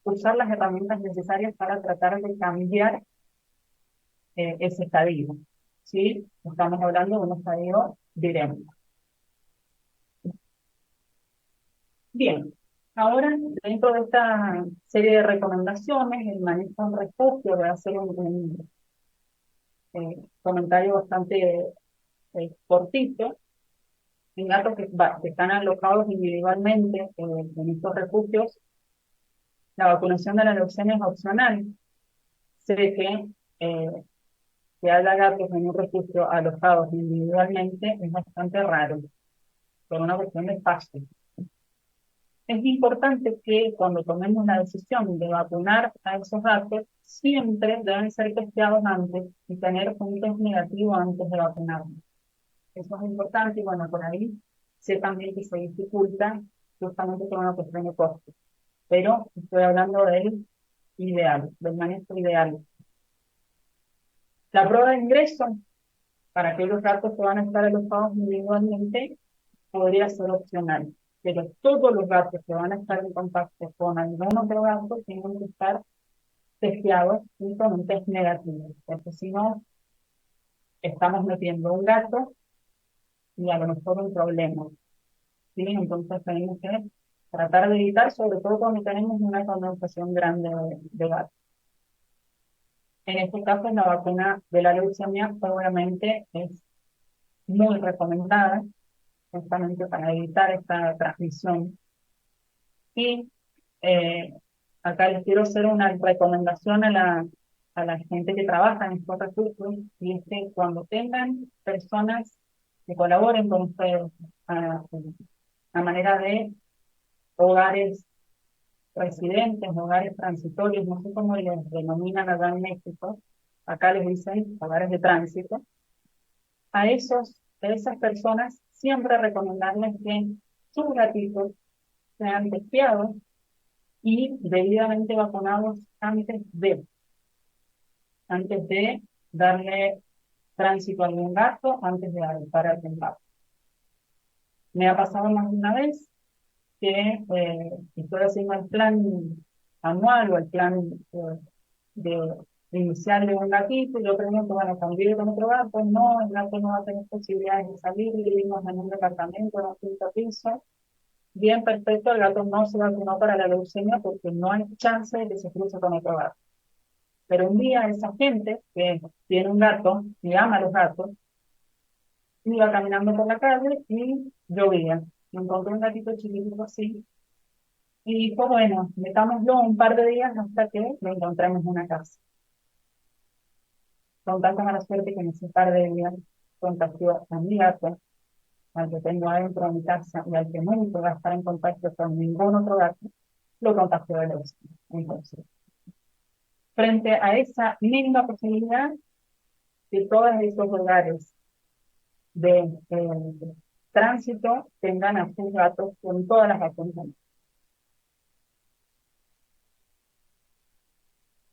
usar las herramientas necesarias para tratar de cambiar ese estadio. ¿sí? Estamos hablando de un estadio directo. Bien, ahora dentro de esta serie de recomendaciones, el manejo en refugio, voy a hacer un comentario bastante cortito. En gatos que están alojados individualmente en estos refugios, la vacunación de la leucemia es opcional. Sé que haya gatos en un refugio alojados individualmente es bastante raro, por una cuestión de espacio. Es importante que cuando tomemos la decisión de vacunar a esos gatos, siempre deben ser testeados antes y tener un test negativo antes de vacunarlos. Eso es importante y bueno, por ahí sé también que se dificulta justamente por una cuestión de costo. Pero estoy hablando del ideal, del manejo ideal. La prueba de ingreso para aquellos gatos que van a estar alojados individualmente podría ser opcional, pero todos los gatos que van a estar en contacto con algún otro gato tienen que estar testeados y con un test negativo, porque si no, estamos metiendo un gato y a lo mejor un problema, ¿sí? Entonces tenemos que tratar de evitar, sobre todo cuando tenemos una concentración grande de gatos. En este caso, la vacuna de la leucemia obviamente es muy recomendada, justamente para evitar esta transmisión. Y eh, acá les quiero hacer una recomendación a la gente que trabaja en estos recursos, y es que cuando tengan personas que colaboren con ustedes a manera de hogares residentes, hogares transitorios, no sé cómo les denominan allá en México, acá les dicen hogares de tránsito, a esas personas siempre recomendarles que sus gatitos sean testeados y debidamente vacunados antes de darle tránsito a algún gato, antes de adoptar a algún gato. Me ha pasado más de una vez que estoy haciendo el plan anual o el plan de inicial de un gatito, y yo pregunto, bueno, cuando vive con otro gato, no, el gato no va a tener posibilidades de salir, vivimos en un departamento, en un quinto piso, bien, perfecto, el gato no se vacunó para la leucemia porque no hay chance de que se cruce con otro gato. Pero un día esa gente que tiene un gato y ama a los gatos, iba caminando por la calle y llovía. Me encontré un gatito chiquitito así y dijo, bueno, metámoslo un par de días hasta que lo encontramos en una casa. Con tanta mala suerte que en ese par de días contagió a mi gato, al que tengo adentro de mi casa y al que nunca va a estar en contacto con ningún otro gato, lo contagió de leucemia. Entonces, frente a esa mínima posibilidad, que todos esos lugares de tránsito tengan a sus gatos con todas las vacunas.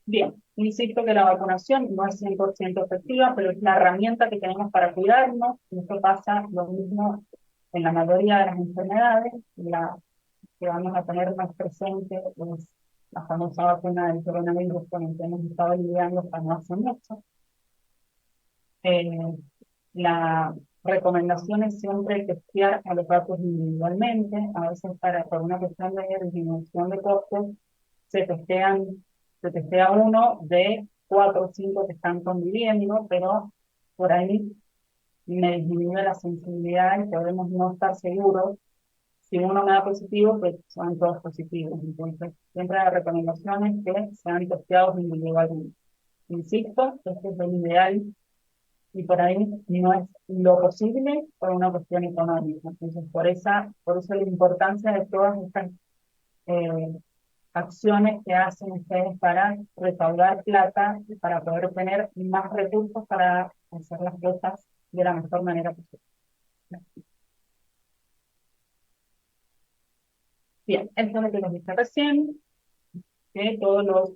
Bien, insisto que la vacunación no es 100% efectiva, pero es la herramienta que tenemos para cuidarnos. Y esto pasa lo mismo en la mayoría de las enfermedades. La que vamos a tener más presente es la famosa vacuna del coronavirus con el que hemos estado lidiando hasta no hace mucho. La recomendación es siempre testear a los gatos individualmente, a veces por una cuestión de disminución de costos, se testea uno de 4 o 5 que están conviviendo, pero por ahí me disminuye la sensibilidad y podemos no estar seguros. Si uno me da positivo, pues son todos positivos. Entonces, siempre la recomendación es que sean testeados individualmente. Insisto, este es el ideal y por ahí no es lo posible por una cuestión económica. Entonces, por eso la importancia de todas estas eh, acciones que hacen ustedes para recaudar plata y para poder obtener más recursos para hacer las cosas de la mejor manera posible. Bien, esto es lo que les dije recién, que todos los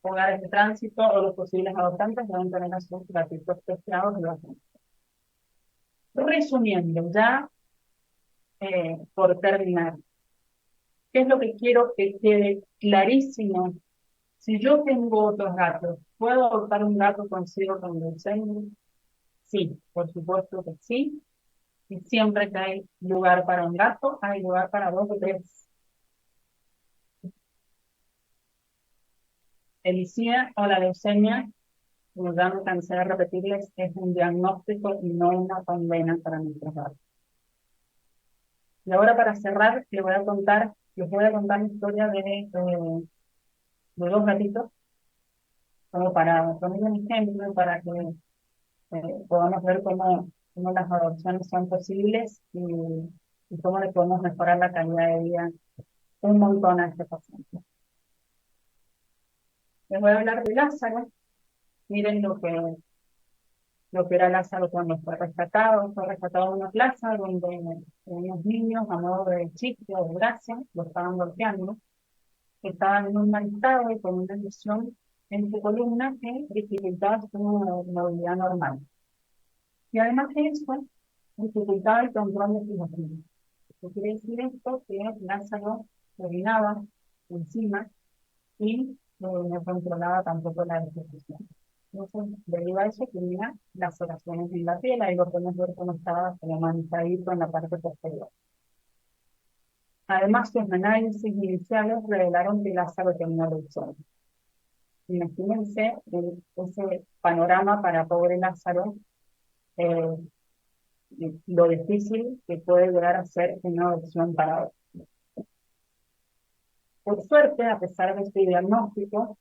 hogares de tránsito o los posibles adoptantes deben tener a sus gatitos testeados y vacunados. Resumiendo ya, por terminar, ¿qué es lo que quiero que quede clarísimo Si yo tengo otros gatos, ¿puedo adoptar un gato consigo con leucemia? Sí, por supuesto que sí. Y siempre que hay lugar para un gato, hay lugar para dos o tres. El ICIA o la leucemia, como ya me cansé de repetirles, es un diagnóstico y no una condena para nuestros gatos. Y ahora para cerrar, les voy a contar la historia de dos gatitos, como para poner un ejemplo, para que podamos ver cómo las adopciones son posibles y cómo le podemos mejorar la calidad de vida un montón a este paciente. Les voy a hablar de Lázaro. Miren lo que era Lázaro cuando fue rescatado. Fue rescatado de una plaza donde unos niños, a modo de chiste o de gracia, lo estaban golpeando. Estaban en un mal estado y con una lesión en su columna que dificultaba su movilidad normal. Y además de eso, dificultaba el control de sus opiniones. ¿Qué quiere decir esto? Que Lázaro orinaba encima y no controlaba tampoco la digestión. Entonces, debido a eso, tenía laceraciones en la piel, ahí lo podemos ver cómo estaba manchadito en la parte posterior. Además, sus análisis iniciales revelaron que Lázaro tenía leucemia. Imagínense ese panorama para pobre Lázaro, eh, lo difícil que puede llegar a ser una adopción para otro. Por suerte, a pesar de este diagnóstico,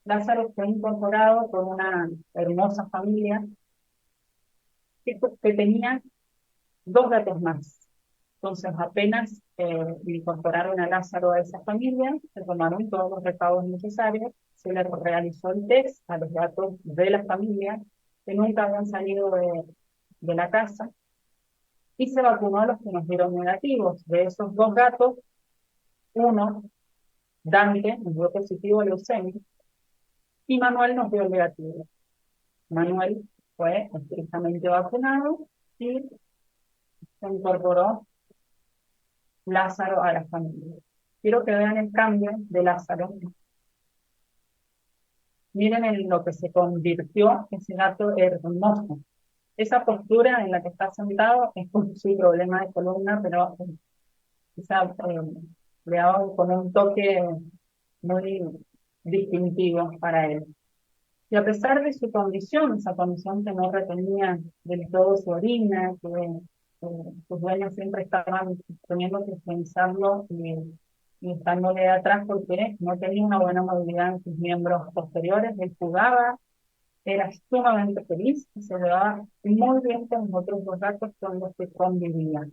Lázaro fue incorporado por una hermosa familia que tenía dos gatos más. Entonces, apenas incorporaron a Lázaro a esa familia, se tomaron todos los recaudos necesarios, se le realizó el test a los gatos de la familia que nunca habían salido de la casa y se vacunó a los que nos dieron negativos. De esos dos gatos, uno, Dante, nos dio positivo a leucemia y Manuel nos dio el negativo. Manuel fue estrictamente vacunado y se incorporó Lázaro a la familia. Quiero que vean el cambio de Lázaro. Miren en lo que se convirtió ese gato hermoso. Esa postura en la que está sentado es por su problema de columna, pero quizá le hago con un toque muy distintivo para él. Y a pesar de su condición, esa condición que no retenía del todo su orina, que sus dueños siempre estaban teniendo que pensarlo y estándole atrás porque no tenía una buena movilidad en sus miembros posteriores, él jugaba, era sumamente feliz y se llevaba muy bien con los otros dos gatos con los que convivían.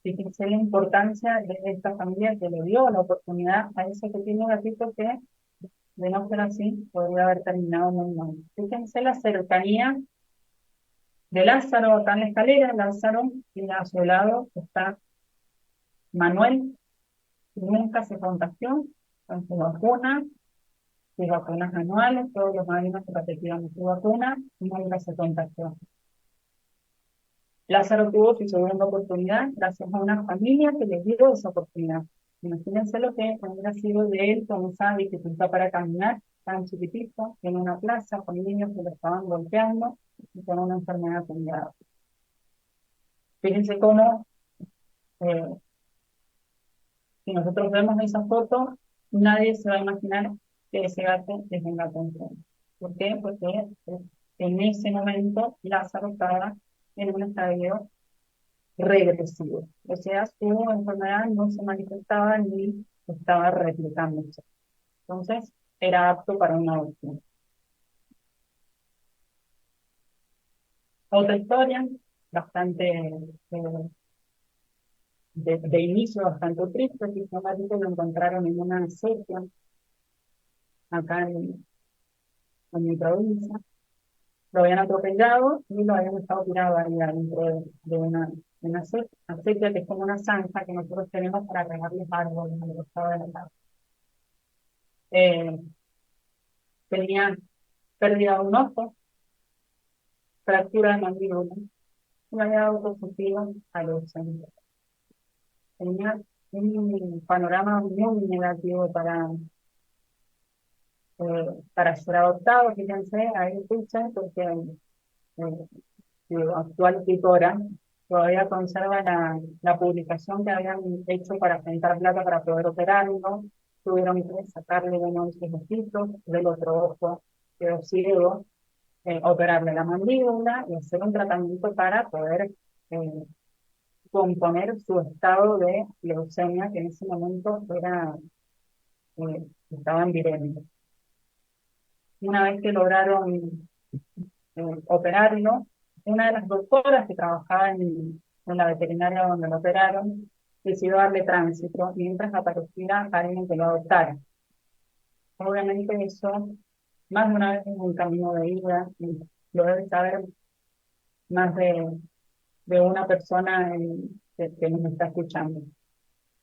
Fíjense la importancia de esta familia que le dio la oportunidad a ese pequeño gatito que, de no ser así, podría haber terminado muy mal. Fíjense la cercanía de Lázaro acá en la escalera, Lázaro, y a su lado está Manuel, que nunca se contagió con sus vacunas anuales, todos los años se repetían su vacuna, y nunca se contagió. Lázaro tuvo su segunda oportunidad gracias a una familia que le dio esa oportunidad. Imagínense lo que hubiera sido de él con esa dificultad para caminar, tan chiquitito, en una plaza, con niños que lo estaban golpeando y con una enfermedad grave. Fíjense cómo, eh, si nosotros vemos esa foto, nadie se va a imaginar que ese gato es un gato enfermo. ¿Por qué? Porque en ese momento Lázaro estaba en un estadio regresivo. O sea, su enfermedad no se manifestaba ni estaba replicándose. Entonces, era apto para una adopción. Otra historia, bastante de inicio, bastante triste, que un gatito lo encontraron en una sequía acá en mi provincia. Lo habían atropellado y lo habían estado tirado ahí dentro de una sequía que es como una zanja que nosotros tenemos para regar los árboles al costado de la casa. Tenía pérdida de un ojo, fractura de mandíbula, y había dado positivo a leucemia. Tenía un panorama muy negativo para ser adoptado, fíjense, ahí puse, porque su actual tutora todavía conserva la publicación que habían hecho para juntar plata para poder operarlo. Tuvieron que sacarle uno de sus ojitos, del otro ojo quedó ciego, operarle la mandíbula y hacer un tratamiento para poder eh, componer su estado de leucemia, que en ese momento estaba en viremia. Una vez que lograron operarlo, una de las doctoras que trabajaba en la veterinaria donde lo operaron, decidió darle tránsito mientras apareciera alguien que lo adoptara. Obviamente eso, más de una vez es un camino de ida, y lo debe saber más de una persona que nos está escuchando.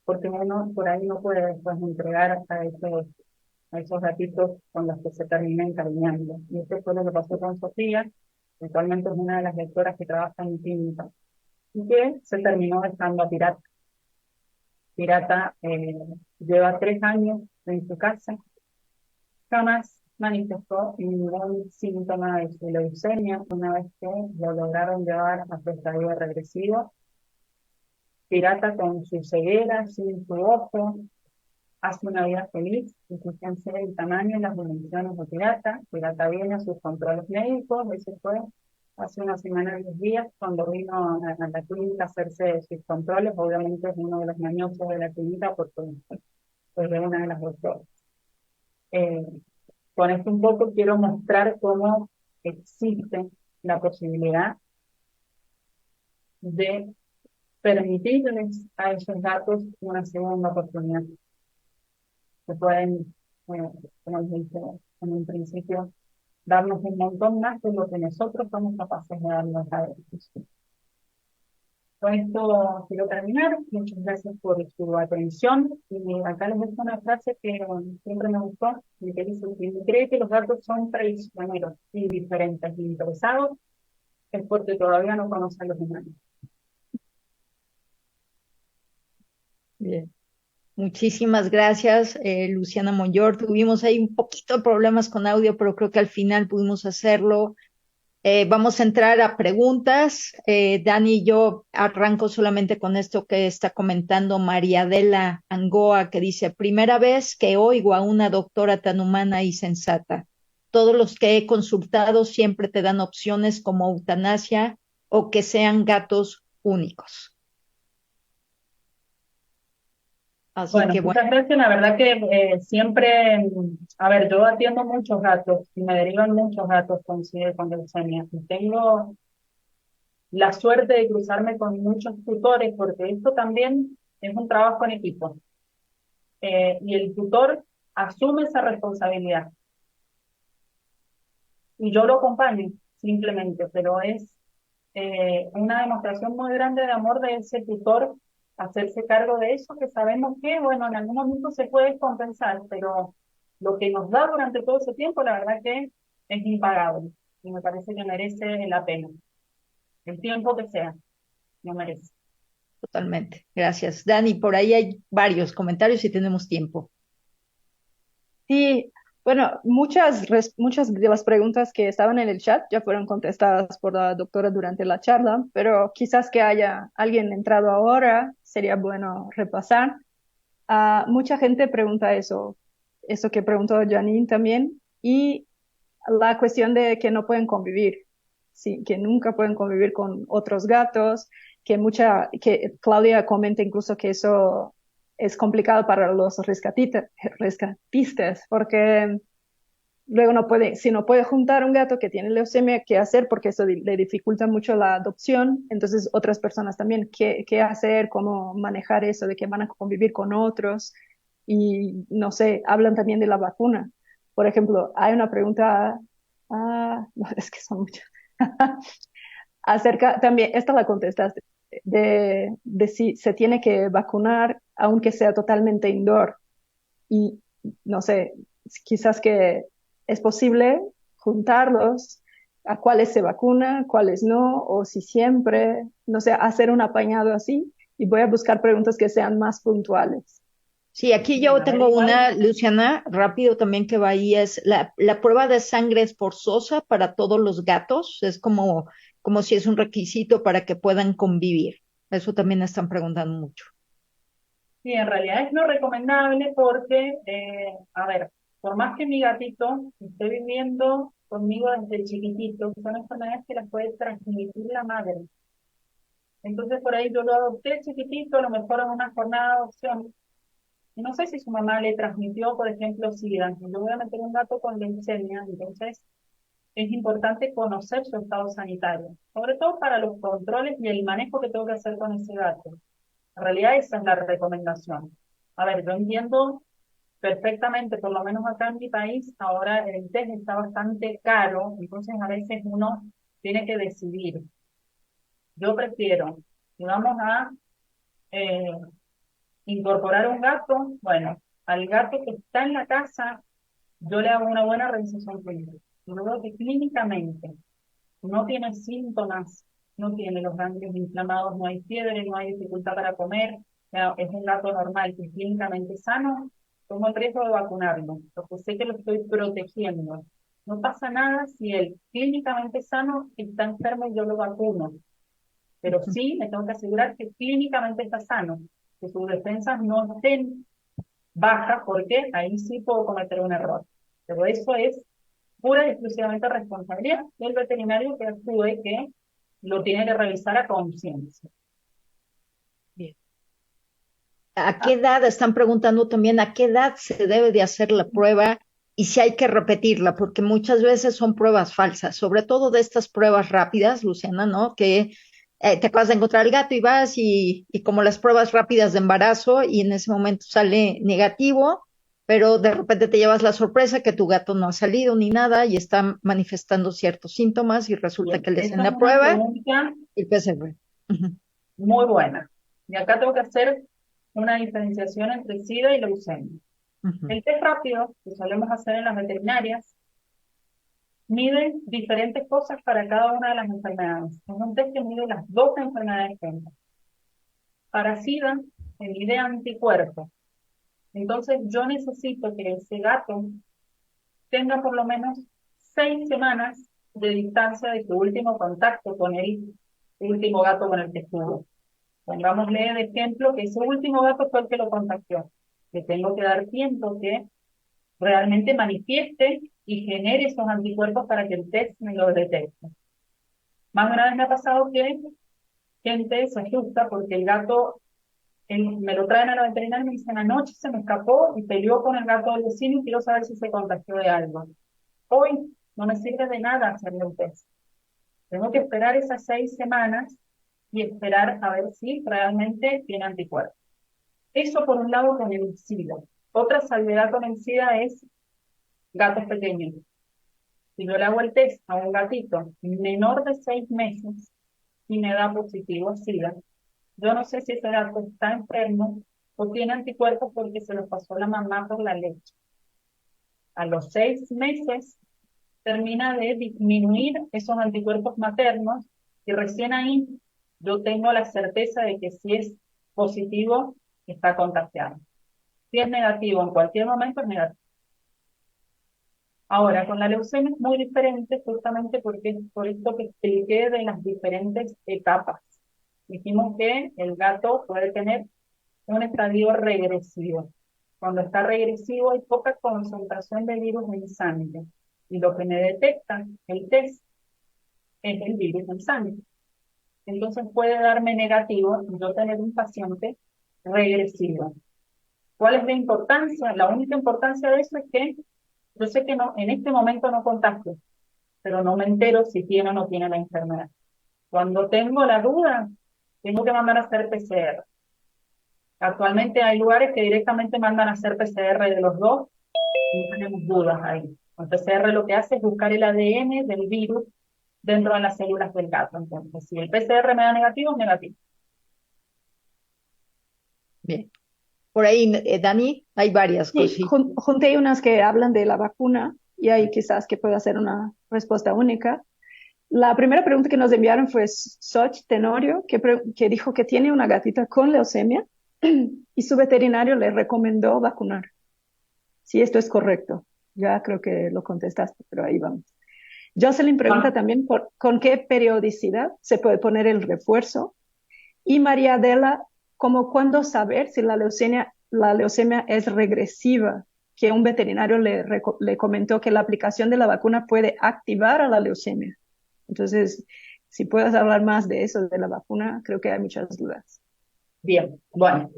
Porque uno por ahí no puede después entregar a esos gatitos con los que se termina encariñando. Y esto fue lo que pasó con Sofía, que actualmente es una de las lectoras que trabaja en clínica, y que se terminó dejando a Pirata. Pirata lleva 3 años en su casa, jamás manifestó ningún síntoma de su leucemia. Una vez que lo lograron llevar a su estadio regresivo, Pirata con su ceguera, sin su ojo, hace una vida feliz, y fíjense el tamaño y las dimensiones de Pirata. Pirata viene a sus controles médicos, ese fue hace una semana, 10 días, cuando vino a la clínica a hacerse sus controles. Obviamente es uno de los mañosos de la clínica porque es de una de las doctoras. Eh, con esto un poco quiero mostrar cómo existe la posibilidad de permitirles a esos gatos una segunda oportunidad. Que pueden, como les dije en un principio, darnos un montón más de lo que nosotros somos capaces de darnos a ellos. Con esto quiero terminar. Muchas gracias por su atención. Y acá les dejo una frase que siempre me gustó, y que dice: quien cree que los gatos son traicioneros y diferentes y interesados, es porque todavía no conoce a los humanos. Bien. Muchísimas gracias, Luciana Monyor. Tuvimos ahí un poquito de problemas con audio, pero creo que al final pudimos hacerlo. Vamos a entrar a preguntas. Dani y yo arranco solamente con esto que está comentando María Adela Angoa, que dice: primera vez que oigo a una doctora tan humana y sensata. Todos los que he consultado siempre te dan opciones como eutanasia o que sean gatos únicos. Así Bueno, que bueno, muchas gracias. La verdad que siempre, a ver, yo atiendo muchos gatos y me derivan muchos gatos con leucemia. Y tengo la suerte de cruzarme con muchos tutores, porque esto también es un trabajo en equipo. Y el tutor asume esa responsabilidad. Y yo lo acompaño, simplemente, pero es una demostración muy grande de amor de ese tutor hacerse cargo de eso, que sabemos que, bueno, en algún momento se puede compensar, pero lo que nos da durante todo ese tiempo, la verdad que es impagable, y me parece que merece la pena. El tiempo que sea, lo merece. totalmente. Gracias. Dani, por ahí hay varios comentarios y tenemos tiempo. Sí, bueno, muchas de las preguntas que estaban en el chat ya fueron contestadas por la doctora durante la charla, pero quizás que haya alguien entrado ahora, sería bueno repasar. Mucha gente pregunta eso que preguntó Janine también, y la cuestión de que no pueden convivir, sí, que nunca pueden convivir con otros gatos, que Claudia comenta incluso que eso es complicado para los rescatistas, porque luego si no puede juntar un gato que tiene leucemia, ¿qué hacer? Porque eso le dificulta mucho la adopción. Entonces, otras personas también, ¿qué hacer? ¿Cómo manejar eso de que van a convivir con otros? Y no sé, hablan también de la vacuna. Por ejemplo, hay una pregunta, no, es que son muchas, también, esta la contestaste, de si se tiene que vacunar aunque sea totalmente indoor. Y no sé, quizás que es posible juntarlos, a cuáles se vacuna, cuáles no, o si siempre, no sé, hacer un apañado así, y voy a buscar preguntas que sean más puntuales. Sí, aquí Bien, yo a ver, tengo igual. una, Luciana, rápido también que va ahí, es la prueba de sangre es forzosa para todos los gatos, es como si es un requisito para que puedan convivir. Eso también están preguntando mucho. Sí, en realidad es no recomendable porque, a ver, por más que mi gatito esté viviendo conmigo desde chiquitito, son enfermedades que las puede transmitir la madre. Entonces por ahí yo lo adopté chiquitito, a lo mejor en una jornada de adopción. Y no sé si su mamá le transmitió, por ejemplo, SIDA. Yo voy a meter un gato con leucemia, entonces es importante conocer su estado sanitario, sobre todo para los controles y el manejo que tengo que hacer con ese gato. En realidad esa es la recomendación. A ver, yo entiendo perfectamente, por lo menos acá en mi país, ahora el test está bastante caro, entonces a veces uno tiene que decidir. Yo prefiero, si vamos a eh, incorporar un gato, bueno, al gato que está en la casa, yo le hago una buena revisación clínica. Yo veo que clínicamente no tiene síntomas, no tiene los ganglios inflamados, no hay fiebre, no hay dificultad para comer, o sea, es un gato normal que es clínicamente sano, tomo el riesgo de vacunarlo, porque sé que lo estoy protegiendo. No pasa nada si él clínicamente sano está enfermo y yo lo vacuno, pero sí me tengo que asegurar que clínicamente está sano, que sus defensas no estén bajas, porque ahí sí puedo cometer un error. Pero eso es pura y exclusivamente responsabilidad del veterinario que actúe, que lo tiene que revisar a conciencia. Bien. ¿A qué edad están preguntando también a qué edad se debe de hacer la prueba y si hay que repetirla? Porque muchas veces son pruebas falsas, sobre todo de estas pruebas rápidas, Luciana, ¿no? Que te acabas de encontrar el gato y vas y como las pruebas rápidas de embarazo y en ese momento sale negativo, pero de repente te llevas la sorpresa que tu gato no ha salido ni nada y está manifestando ciertos síntomas y resulta Bien, que le hacen esa es la una prueba pregunta y PCR. Ujú, muy buena. Y acá tengo que hacer una diferenciación entre SIDA y leucemia. ujú. El test rápido que solemos hacer en las veterinarias mide diferentes cosas para cada una de las enfermedades. Es un test que mide las dos enfermedades juntas. Para SIDA se mide anticuerpos. Entonces yo necesito que ese gato tenga por lo menos 6 semanas de distancia de su último contacto con el último gato con el que estuvo. Pongámosle de ejemplo que ese último gato fue el que lo contactó. Le tengo que dar tiempo que realmente manifieste y genere esos anticuerpos para que el test me lo detecte. Más de una vez me ha pasado que gente se asusta porque el gato me lo traen a la veterinaria y me dicen, anoche se me escapó y peleó con el gato del vecino y quiero saber si se contagió de algo. Hoy no me sirve de nada hacerle un test. Tengo que esperar esas 6 semanas y esperar a ver si realmente tiene anticuerpos. Eso por un lado con el SIDA. Otra salvedad con el SIDA es gatos pequeños. Si yo le hago el test a un gatito menor de 6 meses y me da positivo a SIDA, yo no sé si ese gato está enfermo o tiene anticuerpos porque se lo pasó la mamá por la leche. A los 6 meses termina de disminuir esos anticuerpos maternos y recién ahí yo tengo la certeza de que si es positivo, está contagiado. Si es negativo en cualquier momento, es negativo. Ahora, con la leucemia es muy diferente justamente porque por esto que expliqué de las diferentes etapas. Dijimos que el gato puede tener un estadio regresivo. Cuando está regresivo hay poca concentración de virus en sangre. Y lo que me detecta el test es el virus en sangre. Entonces puede darme negativo y yo tener un paciente regresivo. ¿Cuál es la importancia? La única importancia de eso es que yo sé que no, en este momento no contagio, pero no me entero si tiene o no tiene la enfermedad. Cuando tengo la duda, tengo que mandar a hacer PCR. Actualmente hay lugares que directamente mandan a hacer PCR de los dos y no tenemos dudas ahí. El PCR lo que hace es buscar el ADN del virus dentro de las células del gato. Entonces, si el PCR me da negativo, es negativo. Bien. Por ahí, Dani, hay varias Sí, cositas. junté unas que hablan de la vacuna y ahí quizás que pueda ser una respuesta única. La primera pregunta que nos enviaron fue Soch Tenorio, que dijo que tiene una gatita con leucemia y su veterinario le recomendó vacunar. Si esto es correcto. Ya creo que lo contestaste, pero ahí vamos. Jocelyn pregunta también con qué periodicidad se puede poner el refuerzo. Y María Adela, como cuándo saber si la leucemia es regresiva, que un veterinario le comentó que la aplicación de la vacuna puede activar a la leucemia. Entonces, si puedes hablar más de eso, de la vacuna, creo que hay muchas dudas. Bien, bueno,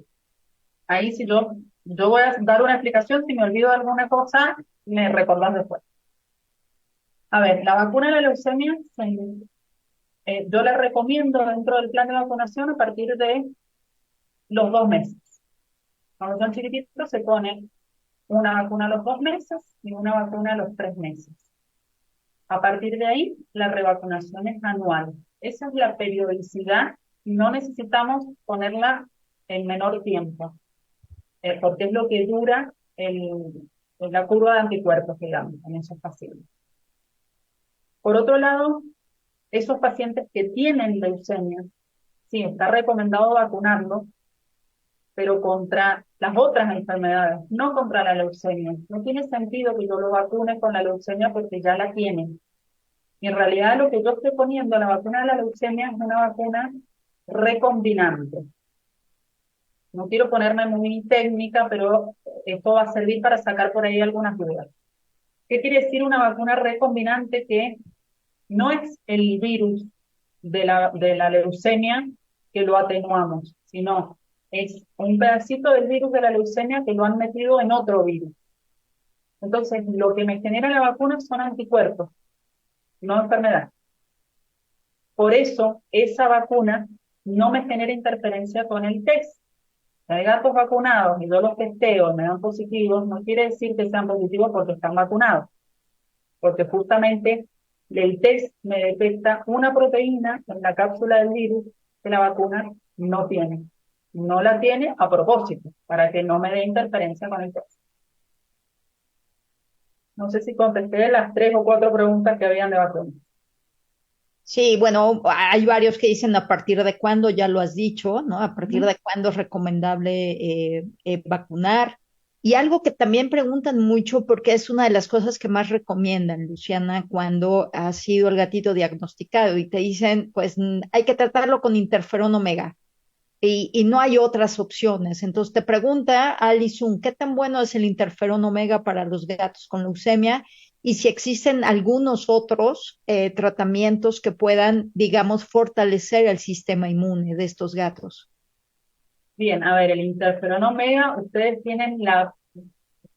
ahí si yo voy a dar una explicación, si me olvido de alguna cosa, me recordás después. A ver, la vacuna de la leucemia, yo la recomiendo dentro del plan de vacunación a partir de los 2 meses. Cuando son chiquititos se pone una vacuna a los 2 meses y una vacuna a los 3 meses. A partir de ahí, la revacunación es anual. Esa es la periodicidad y no necesitamos ponerla en menor tiempo, porque es lo que dura la curva de anticuerpos, digamos, en esos pacientes. Por otro lado, esos pacientes que tienen leucemia, sí, está recomendado vacunarlos, pero contra las otras enfermedades, no contra la leucemia. No tiene sentido que yo lo vacune con la leucemia porque ya la tienen. Y en realidad lo que yo estoy poniendo, la vacuna de la leucemia, es una vacuna recombinante. No quiero ponerme muy técnica, pero esto va a servir para sacar por ahí algunas dudas. ¿Qué quiere decir una vacuna recombinante? Que no es el virus de la leucemia que lo atenuamos, sino es un pedacito del virus de la leucemia que lo han metido en otro virus. Entonces, lo que me genera la vacuna son anticuerpos, no enfermedad. Por eso, esa vacuna no me genera interferencia con el test. Si hay gatos vacunados y yo los testeo y me dan positivos, no quiere decir que sean positivos porque están vacunados, porque justamente el test me detecta una proteína en la cápsula del virus que la vacuna no tiene. No la tiene a propósito, para que no me dé interferencia con el test. No sé si contesté las 3 o 4 preguntas que habían de vacuna. Sí, bueno, hay varios que dicen a partir de cuándo, ya lo has dicho, ¿no? A partir de cuándo es recomendable vacunar. Y algo que también preguntan mucho, porque es una de las cosas que más recomiendan, Luciana, cuando ha sido el gatito diagnosticado y te dicen, pues hay que tratarlo con interferón omega y no hay otras opciones. Entonces te pregunta Alison, ¿qué tan bueno es el interferón omega para los gatos con leucemia? Y si existen algunos otros tratamientos que puedan, digamos, fortalecer el sistema inmune de estos gatos. Bien, a ver, el interferón omega, ustedes tienen la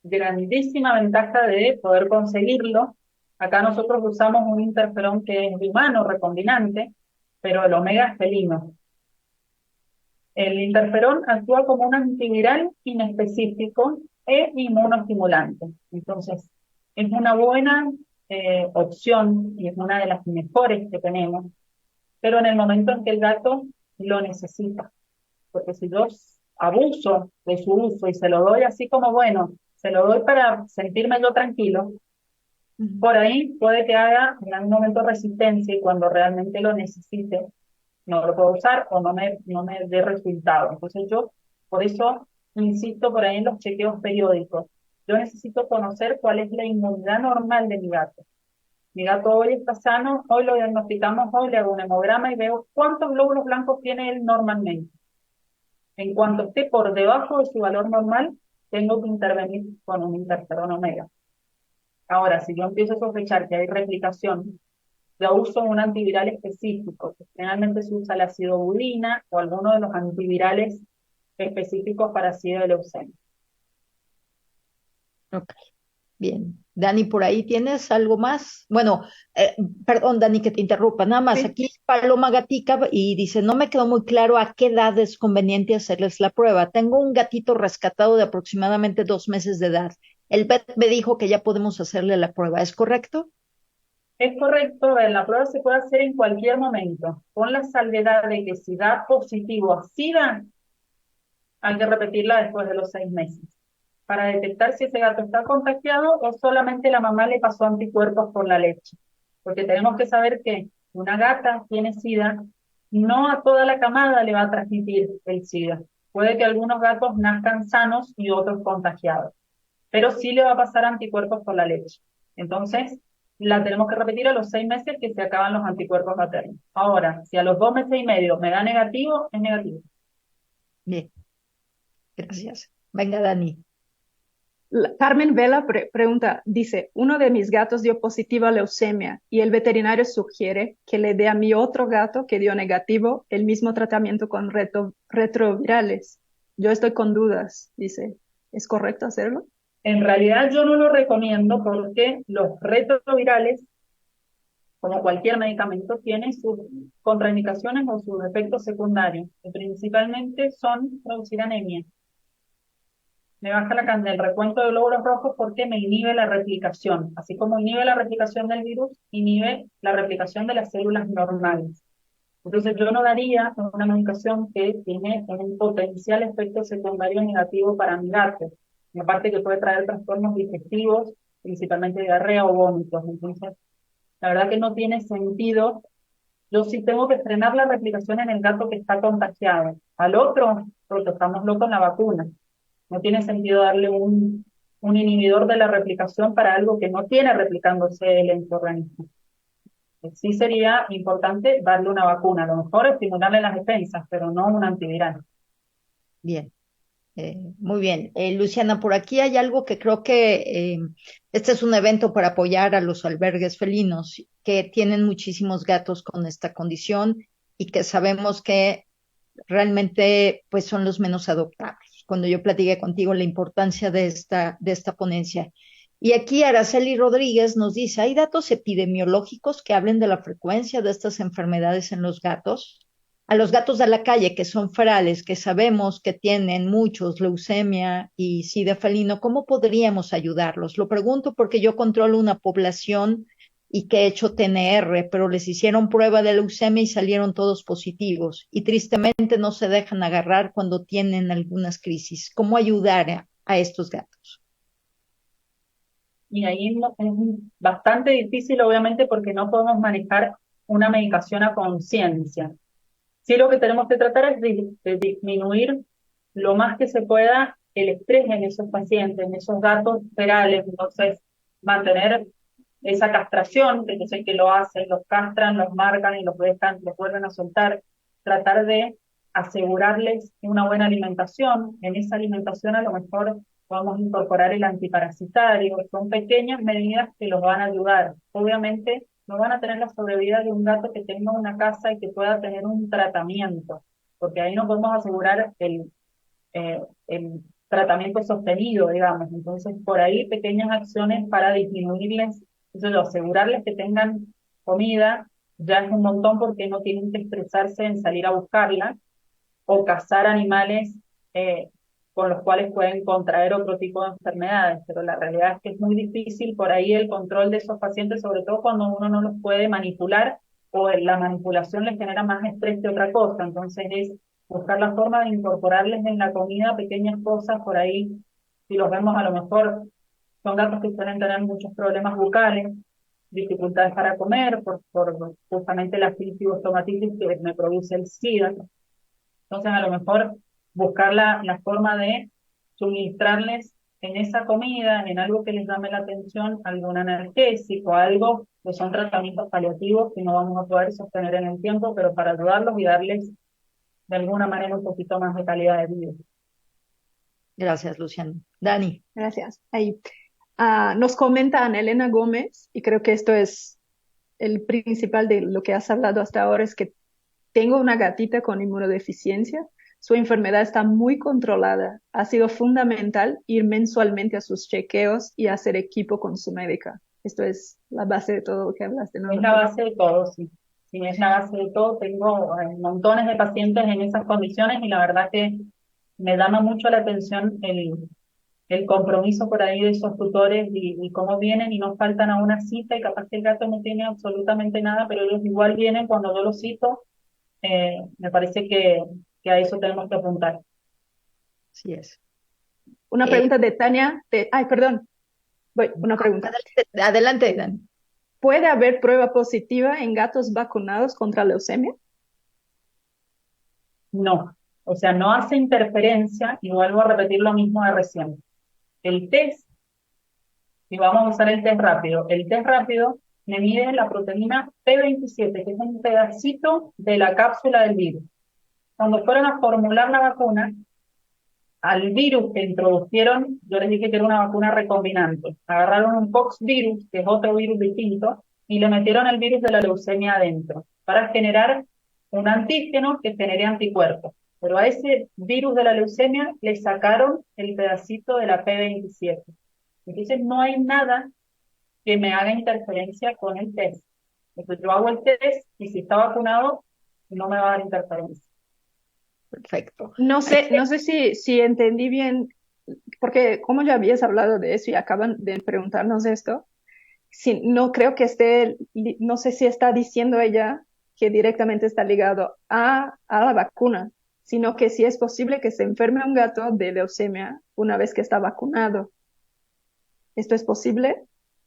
grandísima ventaja de poder conseguirlo. Acá nosotros usamos un interferón que es humano, recombinante, pero el omega es felino. El interferón actúa como un antiviral inespecífico e inmunoestimulante. Entonces, es una buena opción y es una de las mejores que tenemos, pero en el momento en que el gato lo necesita. Porque si yo abuso de su uso y se lo doy así como bueno, se lo doy para sentirme yo tranquilo, por ahí puede que haga en algún momento resistencia y cuando realmente lo necesite no lo puedo usar o no me dé resultado. Entonces yo, por eso, insisto por ahí en los chequeos periódicos. Yo necesito conocer cuál es la inmunidad normal de mi gato. Mi gato hoy está sano, hoy lo diagnosticamos, hoy le hago un hemograma y veo cuántos glóbulos blancos tiene él normalmente. En cuanto esté por debajo de su valor normal, tengo que intervenir con un interferón omega. Ahora, si yo empiezo a sospechar que hay replicación, ya uso un antiviral específico, que generalmente se usa la acidobudina o alguno de los antivirales específicos para ácido de leucemia. Ok, bien. Dani, ¿por ahí tienes algo más? Bueno, perdón, Dani, que te interrumpa. Nada más, Sí. aquí Paloma Gatica y dice, no me quedó muy claro a qué edad es conveniente hacerles la prueba. Tengo un gatito rescatado de aproximadamente 2 meses de edad. El vet me dijo que ya podemos hacerle la prueba, ¿es correcto? Es correcto, la prueba se puede hacer en cualquier momento, con la salvedad de que si da positivo a SIDA, hay que repetirla después de los 6 meses, para detectar si ese gato está contagiado o solamente la mamá le pasó anticuerpos por la leche. Porque tenemos que saber que una gata tiene SIDA, no a toda la camada le va a transmitir el SIDA. Puede que algunos gatos nazcan sanos y otros contagiados, pero sí le va a pasar anticuerpos por la leche. Entonces, la tenemos que repetir a los 6 meses que se acaban los anticuerpos maternos. Ahora, si a los 2 meses y medio me da negativo, es negativo. Bien, gracias. Venga, Dani. Carmen Vela pregunta, dice, uno de mis gatos dio positiva leucemia y el veterinario sugiere que le dé a mi otro gato que dio negativo el mismo tratamiento con retrovirales. Yo estoy con dudas, dice, ¿es correcto hacerlo? En realidad yo no lo recomiendo porque los retrovirales, como cualquier medicamento, tienen sus contraindicaciones o sus efectos secundarios, que principalmente son producir anemia. Me baja el recuento de glóbulos rojos porque me inhibe la replicación. Así como inhibe la replicación del virus, inhibe la replicación de las células normales. Entonces yo no daría una medicación que tiene un potencial efecto secundario negativo para mi gato. Y aparte que puede traer trastornos digestivos, principalmente diarrea o vómitos. Entonces, la verdad que no tiene sentido. Yo sí tengo que frenar la replicación en el gato que está contagiado. Al otro, protejámoslo con la vacuna. No tiene sentido darle un inhibidor de la replicación para algo que no tiene replicándose él en su organismo. Sí sería importante darle una vacuna, a lo mejor estimularle las defensas, pero no un antiviral. Bien, muy bien. Luciana, por aquí hay algo que creo que este es un evento para apoyar a los albergues felinos que tienen muchísimos gatos con esta condición y que sabemos que realmente pues son los menos adoptables. Cuando yo platiqué contigo la importancia de esta ponencia. Y aquí Araceli Rodríguez nos dice, ¿hay datos epidemiológicos que hablen de la frecuencia de estas enfermedades en los gatos? A los gatos de la calle, que son ferales, que sabemos que tienen muchos leucemia y sida felino, ¿cómo podríamos ayudarlos? Lo pregunto porque yo controlo una población y que he hecho TNR, pero les hicieron prueba de leucemia y salieron todos positivos. Y tristemente no se dejan agarrar cuando tienen algunas crisis. ¿Cómo ayudar a estos gatos? Y ahí es bastante difícil, obviamente, porque no podemos manejar una medicación a conciencia. Sí, lo que tenemos que tratar es de disminuir lo más que se pueda el estrés en esos pacientes, en esos gatos ferales. Entonces, mantener esa castración, que yo sé que lo hacen, los castran, los marcan y los dejan, los vuelven a soltar. Tratar de asegurarles una buena alimentación. En esa alimentación a lo mejor podemos incorporar el antiparasitario. Son pequeñas medidas que los van a ayudar. Obviamente no van a tener la sobrevida de un gato que tenga una casa y que pueda tener un tratamiento, porque ahí no podemos asegurar el tratamiento sostenido, digamos. Entonces, por ahí pequeñas acciones para disminuirles, asegurarles que tengan comida, ya es un montón porque no tienen que estresarse en salir a buscarla o cazar animales con los cuales pueden contraer otro tipo de enfermedades, pero la realidad es que es muy difícil por ahí el control de esos pacientes, sobre todo cuando uno no los puede manipular o la manipulación les genera más estrés que otra cosa. Entonces es buscar la forma de incorporarles en la comida pequeñas cosas por ahí. Si los vemos, a lo mejor son gatos que suelen tener muchos problemas bucales, dificultades para comer por justamente la estomatitis que me produce el SIDA. Entonces, a lo mejor buscar la forma de suministrarles en esa comida, en algo que les llame la atención, algún analgésico, algo que son tratamientos paliativos que no vamos a poder sostener en el tiempo, pero para ayudarlos y darles de alguna manera un poquito más de calidad de vida. Gracias, Luciano. Dani. Gracias. Ahí. Nos comenta Ana Elena Gómez, y creo que esto es el principal de lo que has hablado hasta ahora, es que tengo una gatita con inmunodeficiencia. Su enfermedad está muy controlada. Ha sido fundamental ir mensualmente a sus chequeos y hacer equipo con su médica. Esto es la base de todo lo que hablaste, ¿no? Es la base de todo, sí. Sí, es la base de todo. Tengo montones de pacientes en esas condiciones y la verdad que me llama mucho la atención el compromiso por ahí de esos tutores y cómo vienen y no faltan a una cita y capaz que el gato no tiene absolutamente nada, pero ellos igual vienen cuando yo los cito. Me parece que a eso tenemos que apuntar. Así es. Una pregunta de Tania. Ay, perdón. Una pregunta. Adelante, Dani. ¿Puede haber prueba positiva en gatos vacunados contra leucemia? No, O sea, no hace interferencia, y vuelvo a repetir lo mismo de recién. El test, y vamos a usar el test rápido me mide la proteína P27, que es un pedacito de la cápsula del virus. Cuando fueron a formular la vacuna, al virus que introdujeron, yo les dije que era una vacuna recombinante. Agarraron un poxvirus, que es otro virus distinto, y le metieron el virus de la leucemia adentro, para generar un antígeno que genere anticuerpos. Pero a ese virus de la leucemia le sacaron el pedacito de la P27. Entonces no hay nada que me haga interferencia con el test. Entonces yo hago el test y si está vacunado, no me va a dar interferencia. Perfecto. No sé si entendí bien, porque como ya habías hablado de eso y acaban de preguntarnos esto, no creo que no sé si está diciendo ella que directamente está ligado a la vacuna, sino que si es posible que se enferme un gato de leucemia una vez que está vacunado. ¿Esto es posible?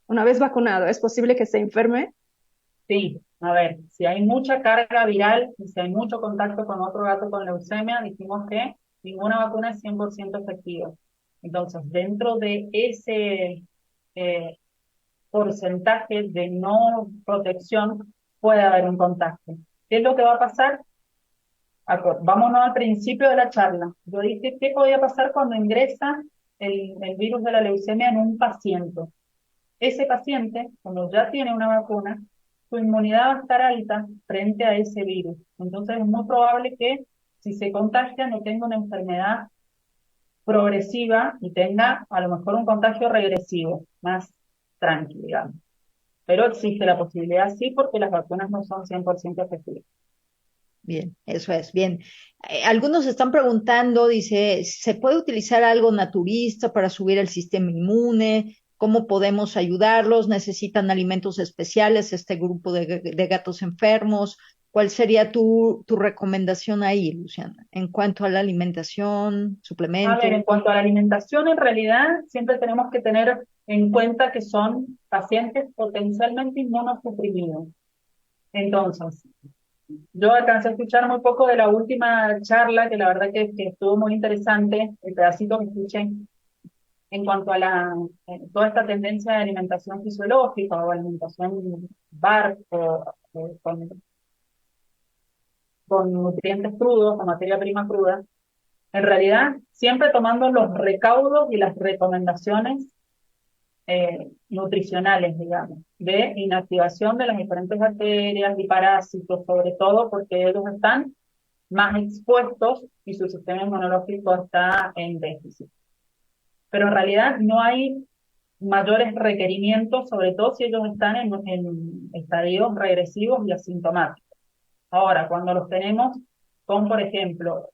Una vez vacunado, ¿es posible que se enferme? Sí, a ver, si hay mucha carga viral y si hay mucho contacto con otro gato con leucemia, dijimos que ninguna vacuna es 100% efectiva. Entonces, dentro de ese porcentaje de no protección, puede haber un contagio. ¿Qué es lo que va a pasar? Vámonos al principio de la charla. Yo dije, ¿qué podía pasar cuando ingresa el virus de la leucemia en un paciente? Ese paciente, cuando ya tiene una vacuna, su inmunidad va a estar alta frente a ese virus. Entonces es muy probable que si se contagia no tenga una enfermedad progresiva y tenga a lo mejor un contagio regresivo, más tranquilo, digamos. Pero existe la posibilidad sí porque las vacunas no son 100% efectivas. Bien, eso es, bien. Algunos están preguntando, dice, ¿se puede utilizar algo naturista para subir el sistema inmune? ¿Cómo podemos ayudarlos? ¿Necesitan alimentos especiales este grupo de gatos enfermos? ¿Cuál sería tu recomendación ahí, Luciana, en cuanto a la alimentación, A ver, suplementos? en cuanto a la alimentación, en realidad siempre tenemos que tener en cuenta que son pacientes potencialmente inmunosuprimidos. Entonces, yo alcancé a escuchar muy poco de la última charla, que la verdad que estuvo muy interesante, el pedacito que escuché en cuanto a toda esta tendencia de alimentación fisiológica o alimentación BARF con nutrientes crudos, con materia prima cruda. En realidad, siempre tomando los recaudos y las recomendaciones nutricionales, digamos, de inactivación de las diferentes bacterias y parásitos, sobre todo porque ellos están más expuestos y su sistema inmunológico está en déficit. Pero en realidad no hay mayores requerimientos, sobre todo si ellos están en estadios regresivos y asintomáticos. Ahora, cuando los tenemos con, por ejemplo,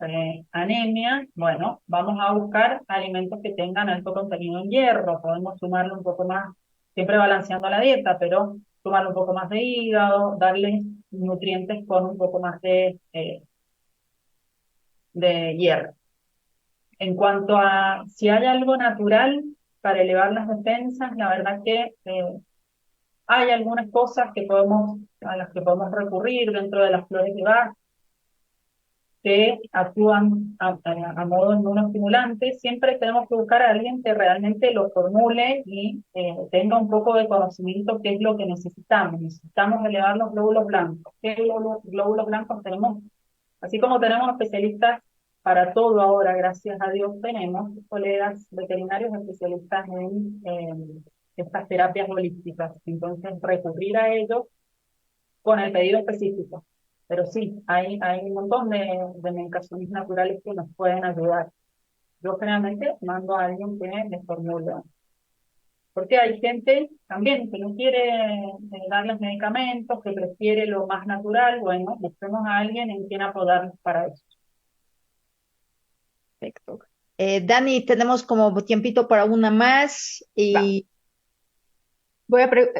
anemia, bueno, vamos a buscar alimentos que tengan alto contenido en hierro, podemos sumarle un poco más, siempre balanceando la dieta, pero sumarle un poco más de hígado, darle nutrientes con un poco más de hierro. En cuanto a si hay algo natural para elevar las defensas, la verdad que hay algunas cosas a las que podemos recurrir dentro de las flores de Bach, que actúan a modo inmunoestimulante. Siempre tenemos que buscar a alguien que realmente lo formule y tenga un poco de conocimiento qué es lo que necesitamos. Necesitamos elevar los glóbulos blancos. ¿Qué glóbulos blancos tenemos? Así como tenemos especialistas para todo ahora, gracias a Dios, tenemos colegas veterinarios especialistas en estas terapias holísticas. Entonces, recurrir a ellos con el pedido específico. Pero sí, hay un montón de medicaciones naturales que nos pueden ayudar. Yo generalmente mando a alguien que me formule. Porque hay gente también que no quiere darles medicamentos, que prefiere lo más natural. Bueno, busquemos a alguien en quien apodarnos para eso. Perfecto. Dani, tenemos como tiempito para una más Va. y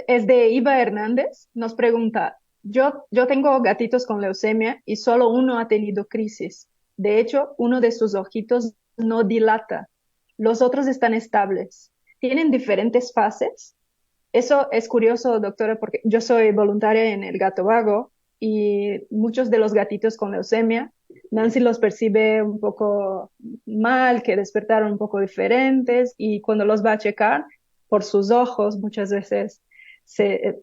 Es de Iva Hernández, nos pregunta, yo tengo gatitos con leucemia y solo uno ha tenido crisis. De hecho, uno de sus ojitos no dilata. Los otros están estables. ¿Tienen diferentes fases? Eso es curioso, doctora, porque yo soy voluntaria en el Gato Vago y muchos de los gatitos con leucemia Nancy los percibe un poco mal, que despertaron un poco diferentes y cuando los va a checar por sus ojos muchas veces se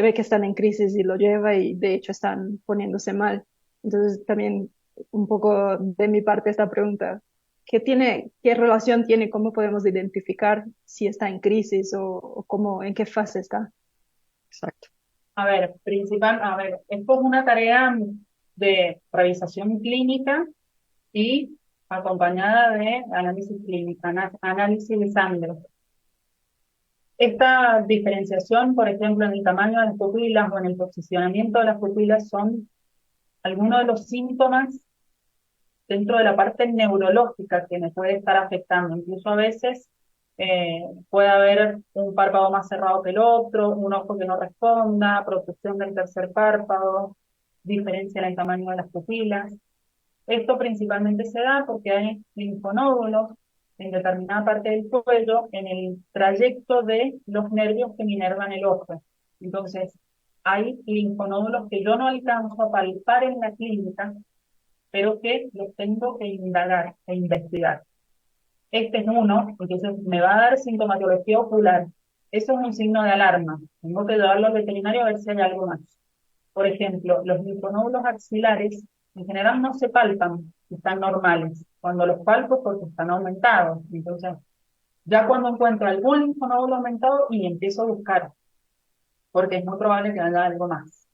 ve que están en crisis y lo lleva y de hecho están poniéndose mal. Entonces también un poco de mi parte esta pregunta, qué relación tiene, cómo podemos identificar si está en crisis o cómo, en qué fase está? Exacto. A ver, esto es una tarea de revisación clínica y acompañada de análisis clínico, análisis de sangre. Esta diferenciación, por ejemplo, en el tamaño de las pupilas o en el posicionamiento de las pupilas son algunos de los síntomas dentro de la parte neurológica que me puede estar afectando. Incluso a veces puede haber un párpado más cerrado que el otro, un ojo que no responda, protrusión del tercer párpado, diferencia en el tamaño de las pupilas. Esto principalmente se da porque hay linfonódulos en determinada parte del cuello en el trayecto de los nervios que inervan el ojo. Entonces, hay linfonódulos que yo no alcanzo a palpar en la clínica, pero que los tengo que indagar e investigar. Este es uno, entonces me va a dar sintomatología ocular. Eso es un signo de alarma. Tengo que llevarlo al veterinario a ver si hay algo más. Por ejemplo, los linfonódulos axilares en general no se palpan, están normales. Cuando los palpo, porque están aumentados. Entonces, ya cuando encuentro algún linfonódulo aumentado y empiezo a buscar, porque es muy probable que haya algo más.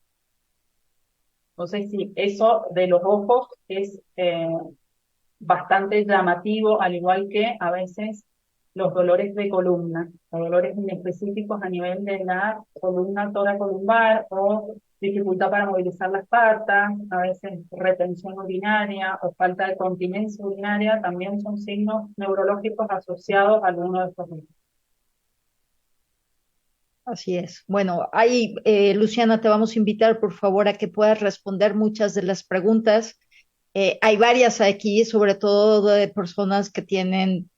Entonces, sí, eso de los ojos es bastante llamativo, al igual que a veces los dolores de columna, los dolores inespecíficos a nivel de la columna toracolumbar o dificultad para movilizar las patas, a veces retención urinaria o falta de continencia urinaria, también son signos neurológicos asociados a alguno de estos mismos. Así es. Bueno, ahí, Luciana, te vamos a invitar, por favor, a que puedas responder muchas de las preguntas. Hay varias aquí, sobre todo de personas que tienen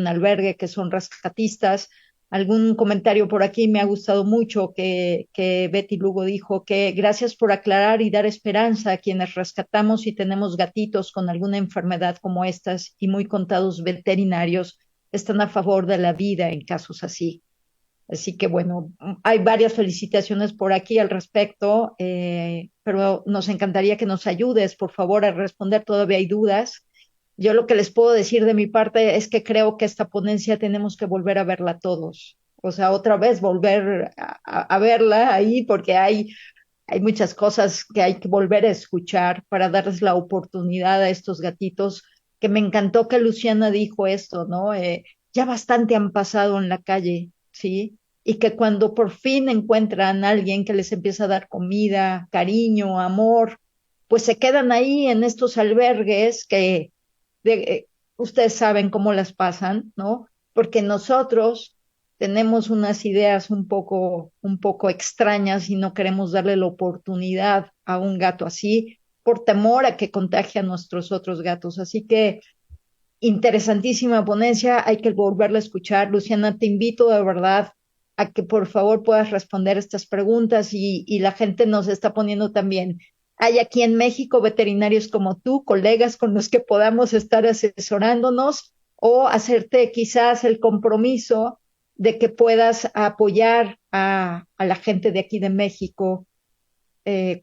albergue, que son rescatistas. Algún comentario por aquí me ha gustado mucho que Betty Lugo dijo que gracias por aclarar y dar esperanza a quienes rescatamos y tenemos gatitos con alguna enfermedad como estas y muy contados veterinarios están a favor de la vida en casos así. Así que bueno, hay varias felicitaciones por aquí al respecto, pero nos encantaría que nos ayudes, por favor, a responder. Todavía hay dudas. Yo lo que les puedo decir de mi parte es que creo que esta ponencia tenemos que volver a verla todos. O sea, otra vez volver a verla ahí porque hay muchas cosas que hay que volver a escuchar para darles la oportunidad a estos gatitos, que me encantó que Luciana dijo esto, ¿no? Ya bastante han pasado en la calle, ¿sí? Y que cuando por fin encuentran a alguien que les empieza a dar comida, cariño, amor, pues se quedan ahí en estos albergues que ustedes saben cómo las pasan, ¿no? Porque nosotros tenemos unas ideas un poco extrañas y no queremos darle la oportunidad a un gato así por temor a que contagie a nuestros otros gatos. Así que interesantísima ponencia, hay que volverla a escuchar. Luciana, te invito de verdad a que por favor puedas responder estas preguntas y la gente nos está poniendo también. Hay aquí en México veterinarios como tú, colegas con los que podamos estar asesorándonos o hacerte quizás el compromiso de que puedas apoyar a la gente de aquí de México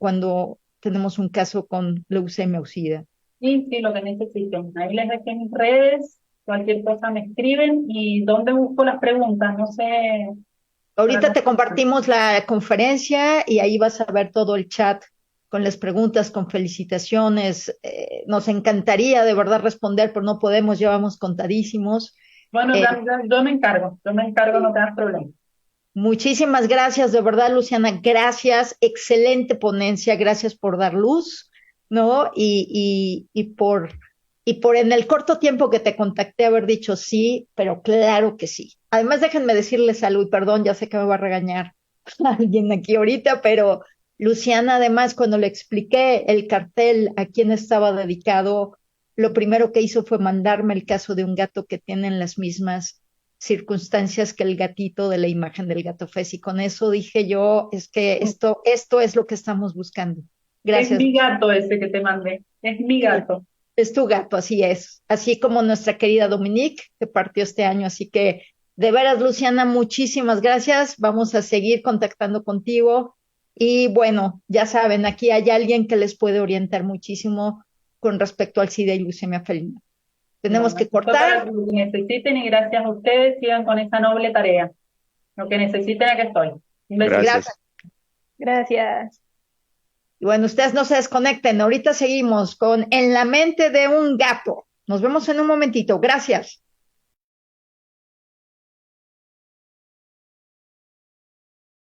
cuando tenemos un caso con leucemia o SIDA. Sí, sí, lo que necesiten. Ahí les dejé mis redes, cualquier cosa me escriben y dónde busco las preguntas, no sé. Ahorita te compartimos la conferencia y ahí vas a ver todo el chat con las preguntas, con felicitaciones. Nos encantaría de verdad responder, pero no podemos, llevamos contadísimos. Bueno, yo me encargo, no te das problema. Muchísimas gracias, de verdad, Luciana, gracias, excelente ponencia, gracias por dar luz, ¿no? Y por en el corto tiempo que te contacté haber dicho sí, pero claro que sí. Además, déjenme decirles algo, y perdón, ya sé que me va a regañar alguien aquí ahorita, pero Luciana, además, cuando le expliqué el cartel a quién estaba dedicado, lo primero que hizo fue mandarme el caso de un gato que tiene las mismas circunstancias que el gatito de la imagen del gato Fez. Y con eso dije yo, es que esto es lo que estamos buscando. Gracias. Es mi gato ese que te mandé. Es mi gato. Es tu gato, así es. Así como nuestra querida Dominique, que partió este año. Así que, de veras, Luciana, muchísimas gracias. Vamos a seguir contactando contigo. Y bueno, ya saben, aquí hay alguien que les puede orientar muchísimo con respecto al SIDA y leucemia felina. Tenemos Bueno, que esto para cortar. lo que necesiten y gracias a ustedes sigan con esa noble tarea. Lo que necesiten, aquí estoy. Un besito. Gracias. Gracias. Y bueno, ustedes no se desconecten. Ahorita seguimos con En la mente de un gato. Nos vemos en un momentito. Gracias.